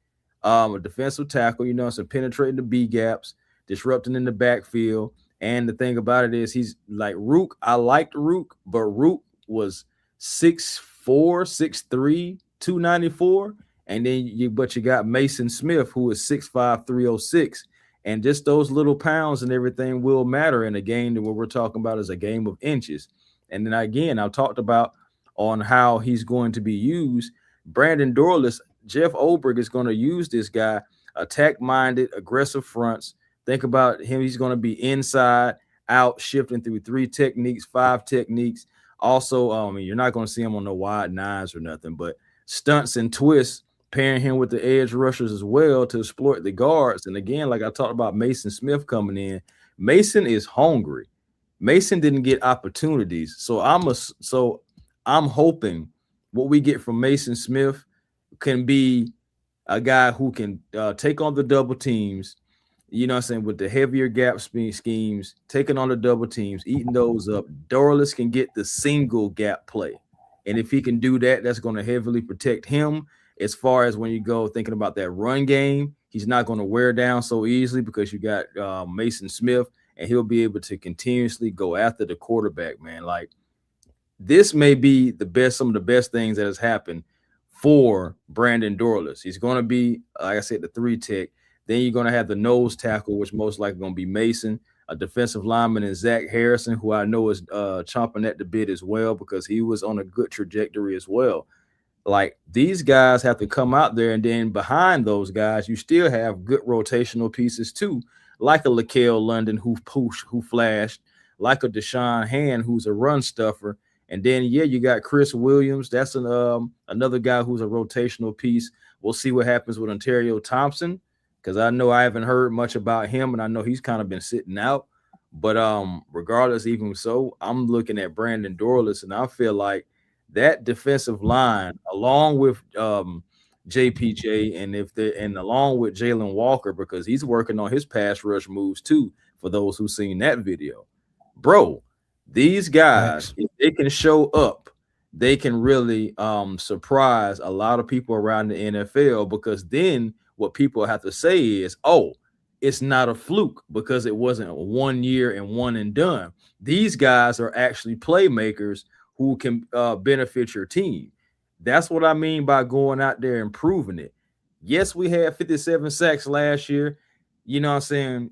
a defensive tackle, some penetrating the B gaps, disrupting in the backfield. And the thing about it is he's like Rook. I liked Rook, but Rook was 6'4", 6'3", 294. And then you got Mason Smith, who is 6'5", 306. And just those little pounds and everything will matter in a game that what we're talking about is a game of inches. And then again, I talked about on how he's going to be used. Brandon Dorless, Jeff Olberg is going to use this guy, attack-minded, aggressive fronts. Think about him. He's going to be inside, out, shifting through three techniques, five techniques. Also, you're not going to see him on no wide nines or nothing, but stunts and twists, pairing him with the edge rushers as well to exploit the guards. And again, like I talked about Mason Smith coming in, Mason is hungry. Mason didn't get opportunities, so I'm hoping what we get from Mason Smith can be a guy who can take on the double teams, what I'm saying, with the heavier gap schemes, taking on the double teams, eating those up. Dorless can get the single gap play. And if he can do that, that's going to heavily protect him as far as when you go thinking about that run game. He's not going to wear down so easily because you got Mason Smith, and he'll be able to continuously go after the quarterback, man. Like, this may be some of the best things that has happened for Brandon Dorless. He's going to be, like I said, the three tech. Then you're going to have the nose tackle, which most likely going to be Mason, a defensive lineman, and Zach Harrison, who I know is chomping at the bit as well because he was on a good trajectory as well. Like, these guys have to come out there, and then behind those guys, you still have good rotational pieces too, like a Laquel London who flashed, like a Deshaun Hand who's a run stuffer. And then, you got Chris Williams. That's another guy who's a rotational piece. We'll see what happens with Ontario Thompson because I know I haven't heard much about him, and I know he's kind of been sitting out. But regardless, even so, I'm looking at Brandon Dorless, and I feel like that defensive line, along with JPJ, and if they and along with Jalen Walker, because he's working on his pass rush moves too. For those who seen that video, bro, these guys, Facts. if they can show up, they can really surprise a lot of people around the NFL. Because then what people have to say is, oh, it's not a fluke because it wasn't 1 year and one and done. These guys are actually playmakers who can benefit your team. That's what I mean by going out there and proving it. Yes, we had 57 sacks last year. You know what I'm saying?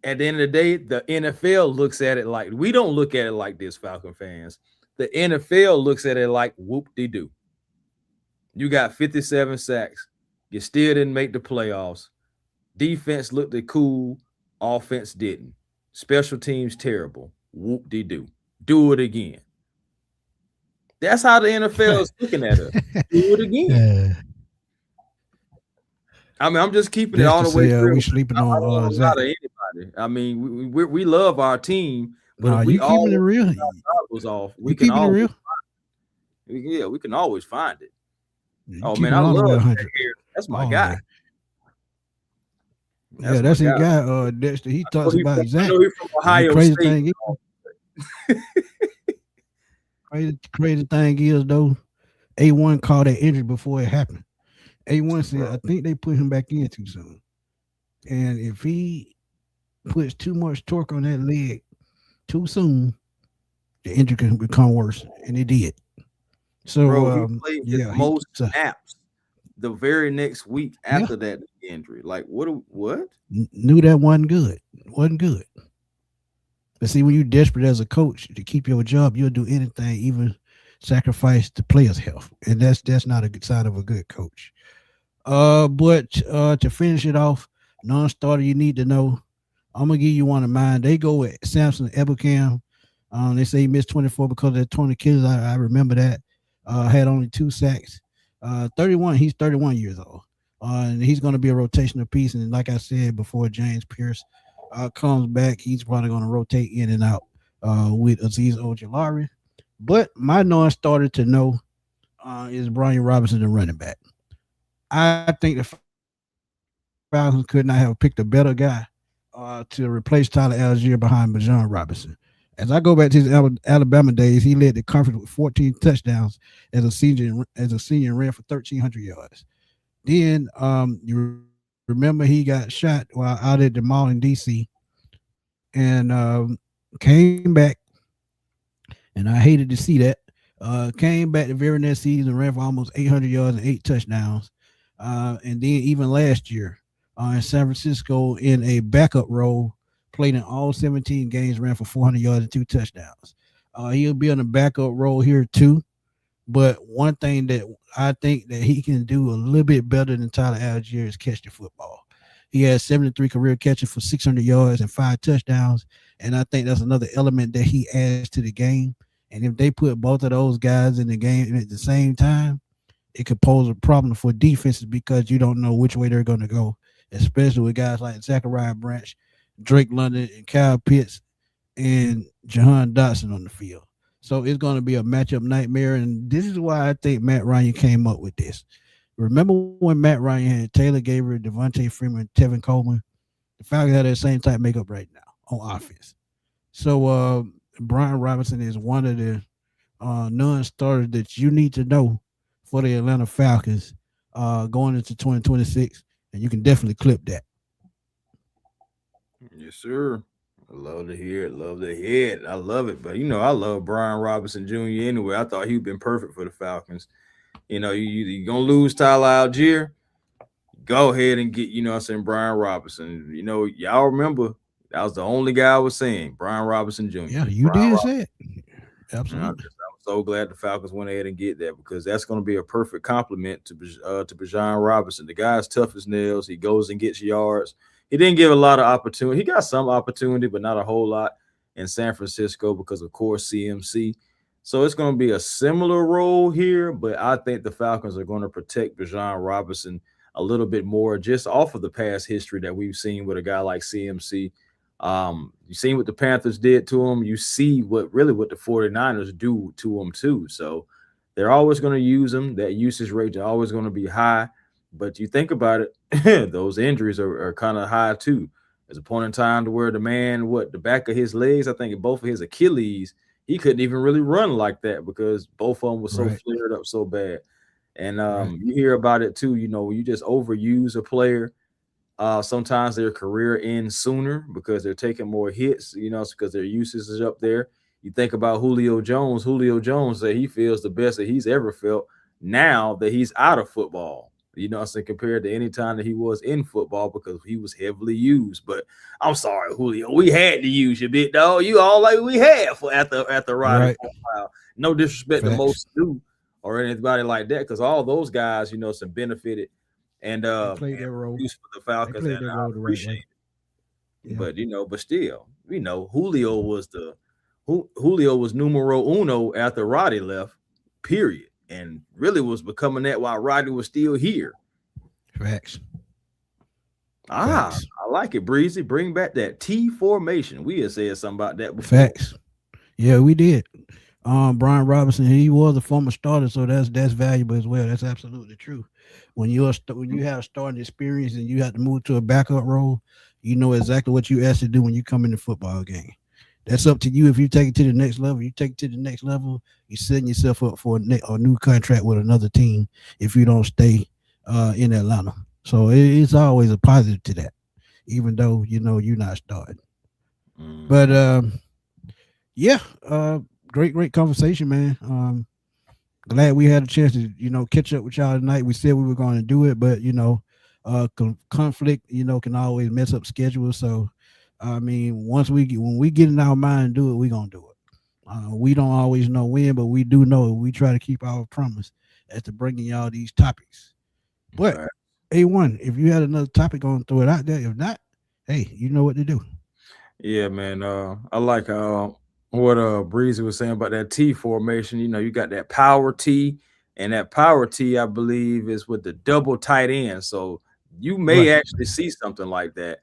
At the end of the day, the NFL looks at it like we don't look at it like this, Falcon fans. The NFL looks at it like whoop de doo. You got 57 sacks. You still didn't make the playoffs. Defense looked cool. Offense didn't. Special teams terrible. Whoop de doo. Do it again. That's how the NFL is looking at us. Do it again. Yeah. I mean, I'm just keeping it Just all to the way say, through. we sleeping I on don't want to lie Zach. to anybody. I mean, we love our team, but if Nah, we you keeping it all real. was off, You we can keeping it always real. we can always find it. You Oh man, keeping I it all the way love that 100 here. That's my all the guy. way. That's Yeah, my that's his guy. guy. Dexter. He I know talks about I Zach. know he's from And the Ohio crazy State. thing is, crazy thing is though, A1 called that injury before it happened. A1 said, Bro. I think they put him back in too soon. And if he puts too much torque on that leg too soon, the injury can become worse. And it did. So Bro, he played his yeah, most snaps the very next week yeah, after that injury. Like what? knew that wasn't good. Wasn't good. But see, when you're desperate as a coach to keep your job, you'll do anything, even sacrifice the players' health. And that's not a good sign of a good coach. But to finish it off, non-starter you need to know. I'm gonna give you one of mine. They go with Samson Ebukam. They say he missed 24 because of that 20 kills. I remember that. Had only 2 sacks. 31. He's 31 years old. And he's going to be a rotational piece. And like I said before, James Pierce comes back, he's probably going to rotate in and out with Aziz Ojolari. But my non-starter to know is Brian Robinson, the running back. I think the Falcons could not have picked a better guy to replace Tyler Algier behind Bijan Robinson. As I go back to his Alabama days, he led the conference with 14 touchdowns as a senior. And ran for 1,300 yards. Then you remember he got shot while out at the mall in DC, and came back. And I hated to see that. Came back the very next season, ran for almost 800 yards and 8 touchdowns. And then even last year in San Francisco in a backup role, played in all 17 games, ran for 400 yards and 2 touchdowns. He'll be on a backup role here too. But one thing that I think that he can do a little bit better than Tyler Algier is catch the football. He has 73 career catches for 600 yards and 5 touchdowns. And I think that's another element that he adds to the game. And if they put both of those guys in the game at the same time, it could pose a problem for defenses because you don't know which way they're going to go, especially with guys like Zachariah Branch, Drake London, and Kyle Pitts and Jahan Dotson on the field. So it's going to be a matchup nightmare. And this is why I think Matt Ryan came up with this. Remember when Matt Ryan had Taylor Gabriel, Devontae Freeman, Tevin Coleman? The Falcons have that same type makeup right now on offense. So Brian Robinson is one of the non-starters that you need to know for the Atlanta Falcons going into 2026. And you can definitely clip that. Yes, sir. I love to hear it. Love to hear it. I love it. But I love Brian Robinson Jr. anyway. I thought he'd been perfect for the Falcons. You're gonna lose Tyler Algier. Go ahead and get, I'm saying, Brian Robinson. Y'all remember that was the only guy I was saying, Brian Robinson Jr. Yeah, you Brian did Robinson. say it. Absolutely. I'm so glad the Falcons went ahead and get that because that's going to be a perfect compliment to Bijan Robinson. The guy's tough as nails. He goes and gets yards. He didn't give a lot of opportunity. He got some opportunity, but not a whole lot in San Francisco because, of course, CMC. So it's going to be a similar role here, but I think the Falcons are going to protect Bijan Robinson a little bit more just off of the past history that we've seen with a guy like CMC. You seen what the Panthers did to him. You see what the 49ers do to him too. So they're always going to use him. That usage rate is always going to be high. But you think about it, those injuries are kind of high too. There's a point in time to where the man, what the back of his legs, I think both of his Achilles, he couldn't even really run like that because both of them were so Right, flared up so bad. And right, you hear about it too. When you just overuse a player, sometimes their career ends sooner because they're taking more hits. It's because their usage is up there. You think about Julio Jones. Julio Jones said he feels the best that he's ever felt now that he's out of football. So compared to any time that he was in football because he was heavily used. But I'm sorry, Julio, we had to use you, big dog. You all like we had for at the Riding right. for a while. No disrespect to Facts. most do or anybody like that, because all those guys, some benefited They and played their role. produced for the They Falcons, and played their I role the right way. appreciate it. Yeah. But still, Julio was Julio was numero uno after Roddy left, period, and really was becoming that while Roddy was still here. Facts. Ah, Facts. I like it, Breezy. Bring back that T formation. We had said something about that before. Facts. Yeah, we did. Brian Robinson, he was a former starter, so that's valuable as well. That's absolutely true. When you have starting experience and you have to move to a backup role, you know exactly what you asked to do when you come in the football game. That's up to you. If you take it to the next level, you take it to the next level. You're setting yourself up for a new contract with another team if you don't stay in Atlanta. So it's always a positive to that, even though you're not starting. But Mhm. yeah, great conversation, man. Glad we had a chance to catch up with y'all tonight. We said we were going to do it, but conflict can always mess up schedules. So I mean, when we get in our mind and do it, we're gonna do it. We don't always know when, but we do know we try to keep our promise as to bringing y'all these topics. But Fact. A1, if you had another topic, on throw it out there. If not, hey, you know what to do. Yeah, man. I like what Breezy was saying about that T formation. You got that power T, and that power T, I believe, is with the double tight end. So you may Right. actually see something like that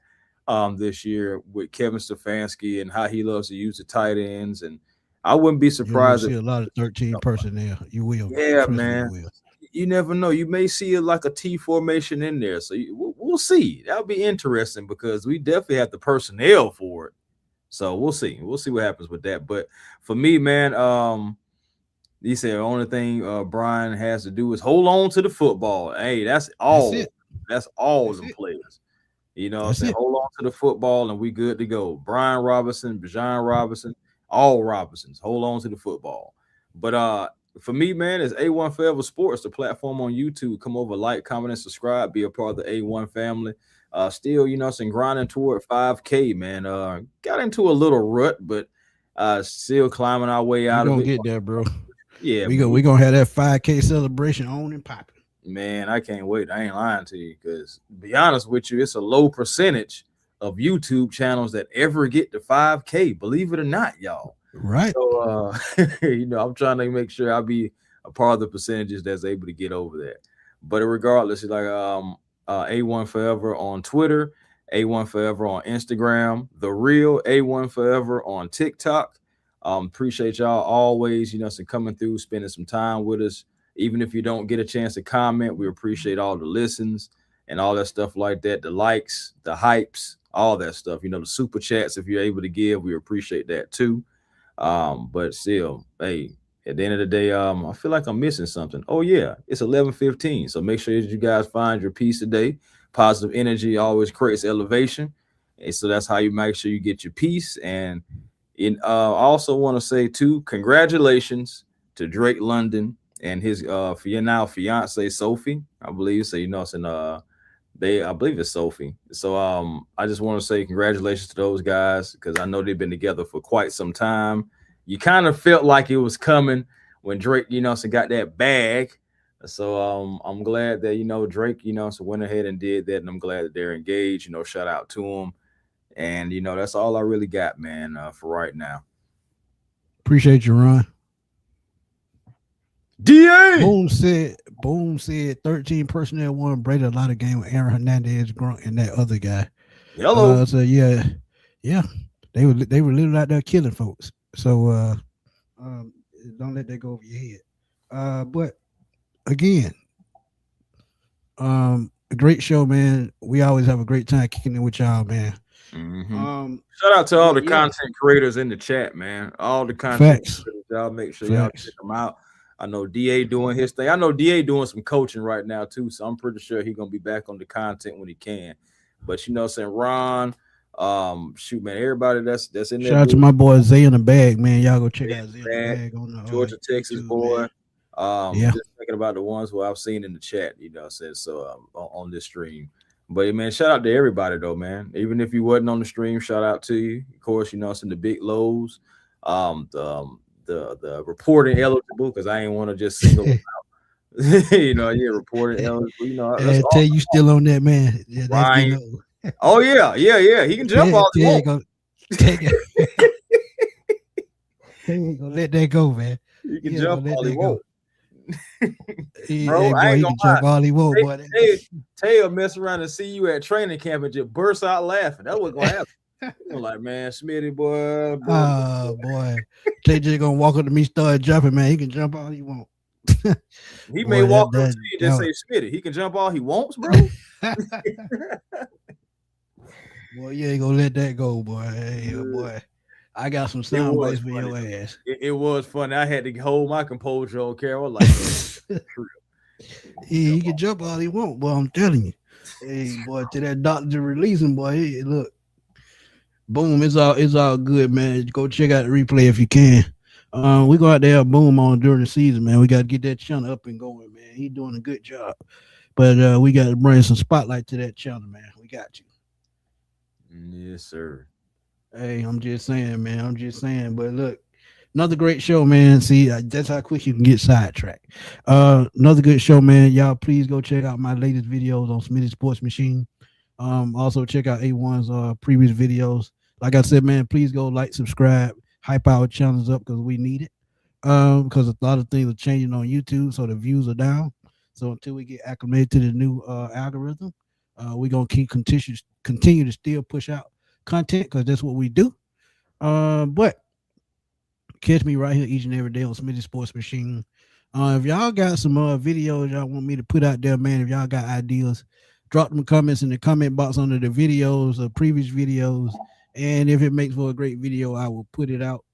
this year with Kevin Stefanski and how he loves to use the tight ends. And I wouldn't be You'll surprised if see a lot of 13 personnel. You will. yeah, Trust me, you man. will. You never know. You may see like a T formation in there. So we'll see. That'll be interesting because we definitely have the personnel for it. So we'll see. We'll see what happens with that. But for me, man, he said the only thing Brian has to do is hold on to the football. Hey, that's That's all. it. That's all That's them it. players. What I'm That's saying? it. Hold on to the football and we good to go. Brian Robinson, Bijan Robinson, all Robinsons. Hold on to the football. But for me, man, it's A1 Forever Sports, the platform on YouTube. Come over, like, comment, and subscribe. Be a part of the A1 family. Still, some grinding toward 5K, man. Got into a little rut, but still climbing our way We out of gonna it. get there, bro. Yeah, We man. go. We gonna have that 5K celebration on and popping. Man, I can't wait. I ain't lying to you because, be honest with you, it's a low percentage of YouTube channels that ever get to 5K. Believe it or not, y'all. Right. So, I'm trying to make sure I be a part of the percentages that's able to get over that. But regardless, it's like A1 Forever on Twitter, A1 Forever on Instagram, the real A1 Forever on TikTok. Appreciate y'all always, coming through, spending some time with us. Even if you don't get a chance to comment, we appreciate all the listens and all that stuff like that, the likes, the hypes, all that stuff. The super chats, if you're able to give, we appreciate that too. But still, hey, at the end of the day, I feel like I'm missing something. Oh yeah, it's 11:15. So make sure that you guys find your peace today. Positive energy always creates elevation. And so that's how you make sure you get your peace. And I also want to say too, congratulations to Drake London and his now fiance Sophie, I believe. So it's in I believe it's Sophie. So I just want to say congratulations to those guys because I know they've been together for quite some time. You kind of felt like it was coming when Drake, so got that bag. So I'm glad that Drake, so went ahead and did that, and I'm glad that they're engaged. Shout out to them, and that's all I really got, man, for right now. Appreciate you, Ron. Da. Boom said 13 personnel won Brady a lot of game with Aaron Hernandez, Grunt, and that other guy. Hello. So yeah, they were literally out there killing folks. So um, don't let that go over your head. But again, A great show, man. We always have a great time kicking it with y'all, man. Hmm. Um, Shout out to all but the yeah, content creators in the chat, man. All the content facts, creators, y'all make sure y'all check facts. them out. I know DA doing his thing. I know DA doing some coaching right now too, so I'm pretty sure he's gonna be back on the content when he can. But you know, what I'm saying Ron, shoot, man, everybody that's in that Shout out to building, my boy Zay in the bag, man. Y'all go check out Zay in the back, bag on the Georgia, Texas YouTube, man. boy. Yeah, Just thinking about the ones who I've seen in the chat, you know, said so on this stream. But man, shout out to everybody though, man. Even if you wasn't on the stream, shout out to you. Of course, you know, it's in the big lows, the reporting eligible because I ain't want to just single, you know, yeah, reporting eligible. You know, that's tell awesome. you still on that, man. Yeah, that's Ryan. getting old. Oh yeah, yeah, yeah. He can jump all he Tell you wants. go take it. He ain't gonna let that go, man. He can He ain't jump gonna let all he that go. wants. Bro, I Boy, ain't he gonna can lie. jump all he want, boy. Tay will mess around and see you at training camp and just burst out laughing. That's what's gonna happen. You're like, man, Smitty, boy. Oh boy, Tay just gonna walk up to me, start jumping, man. He can jump all he want. He may Boy, walk up to you and just say, Smitty, he can jump all he wants, bro. boy, you ain't gonna let that go, boy. Hey, boy, I got some It sound was bites for funny your though. ass. It was funny. I had to hold my composure on camera. I was like, man, true. He can jump all he want, boy. I'm telling you. Hey, boy, to that doctor releasing, boy. Hey, look, boom, it's all good, man. Go check out the replay if you can. We go out there, boom, on during the season, man. We got to get that channel up and going, man. He doing a good job, but we got to bring some spotlight to that channel, man. We got you. Yes, sir. Hey, I'm just saying, man. I'm just saying. But look, another great show, man. See, that's how quick you can get sidetracked. Another good show, man. Y'all, please go check out my latest videos on Smitty Sports Machine. Also check out A1's previous videos. Like I said, man, please go like, subscribe, hype our channels up because we need it. Because a lot of things are changing on YouTube, so the views are down. So until we get acclimated to the new algorithm, we're gonna continue to still push out content because that's what we do. But catch me right here each and every day on Smitty Sports Machine. If y'all got some videos y'all want me to put out there, man, if y'all got ideas, drop them comments in the comment box under the videos or previous videos. And if it makes for a great video, I will put it out,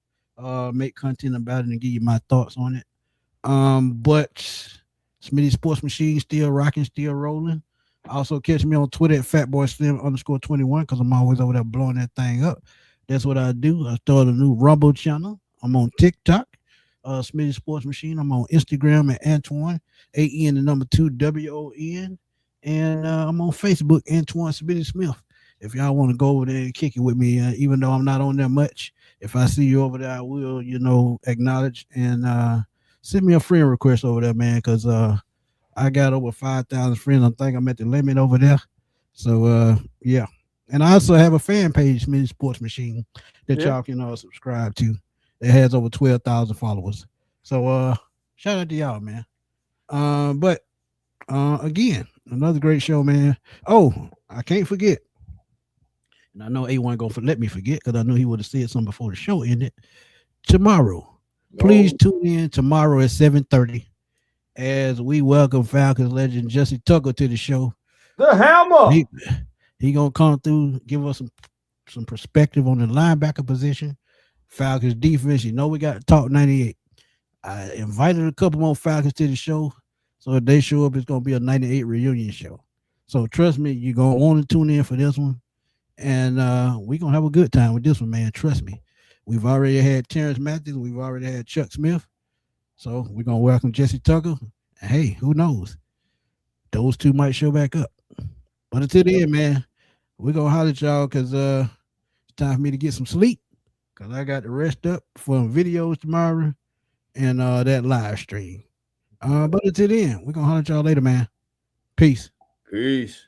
make content about it, and give you my thoughts on it. But Smitty Sports Machine still rocking, still rolling. Also catch me on Twitter at fatboyslim_21 because I'm always over there blowing that thing up. That's what I do. I started a new Rumble channel. I'm on TikTok, Smitty Sports Machine. I'm on Instagram at Antoine, AN the number 2WON. And I'm on Facebook, Antoine Smitty Smith. If y'all want to go over there and kick it with me, even though I'm not on there much, if I see you over there, I will, acknowledge and send me a friend request over there, man, because I got over 5,000 friends. I think I'm at the limit over there. So, yeah. And I also have a fan page, Smitty Sports Machine, that Yeah. y'all can subscribe to. It has over 12,000 followers. So, shout out to y'all, man. But again, another great show, man. Oh, I can't forget. And I know A1 gonna let me forget because I know he would have said something before the show ended. Tomorrow, please Oh, tune in tomorrow at 7:30 as we welcome Falcons legend Jesse Tucker to the show. the hammer. He gonna come through, give us some perspective on the linebacker position, Falcons defense. You know we got to talk 98. I invited a couple more Falcons to the show, so if they show up, it's gonna be a 98 reunion show. So trust me, you're gonna want to tune in for this one, and we're gonna have a good time with this one, man. Trust me. We've already had Terrence Matthews, we've already had Chuck Smith, so we're gonna welcome Jesse Tucker. And hey, who knows? Those two might show back up. But until then, man, we're gonna holler at y'all because it's time for me to get some sleep. Cause I got to rest up for videos tomorrow and that live stream. But until then, we're gonna holler at y'all later, man. Peace. Peace.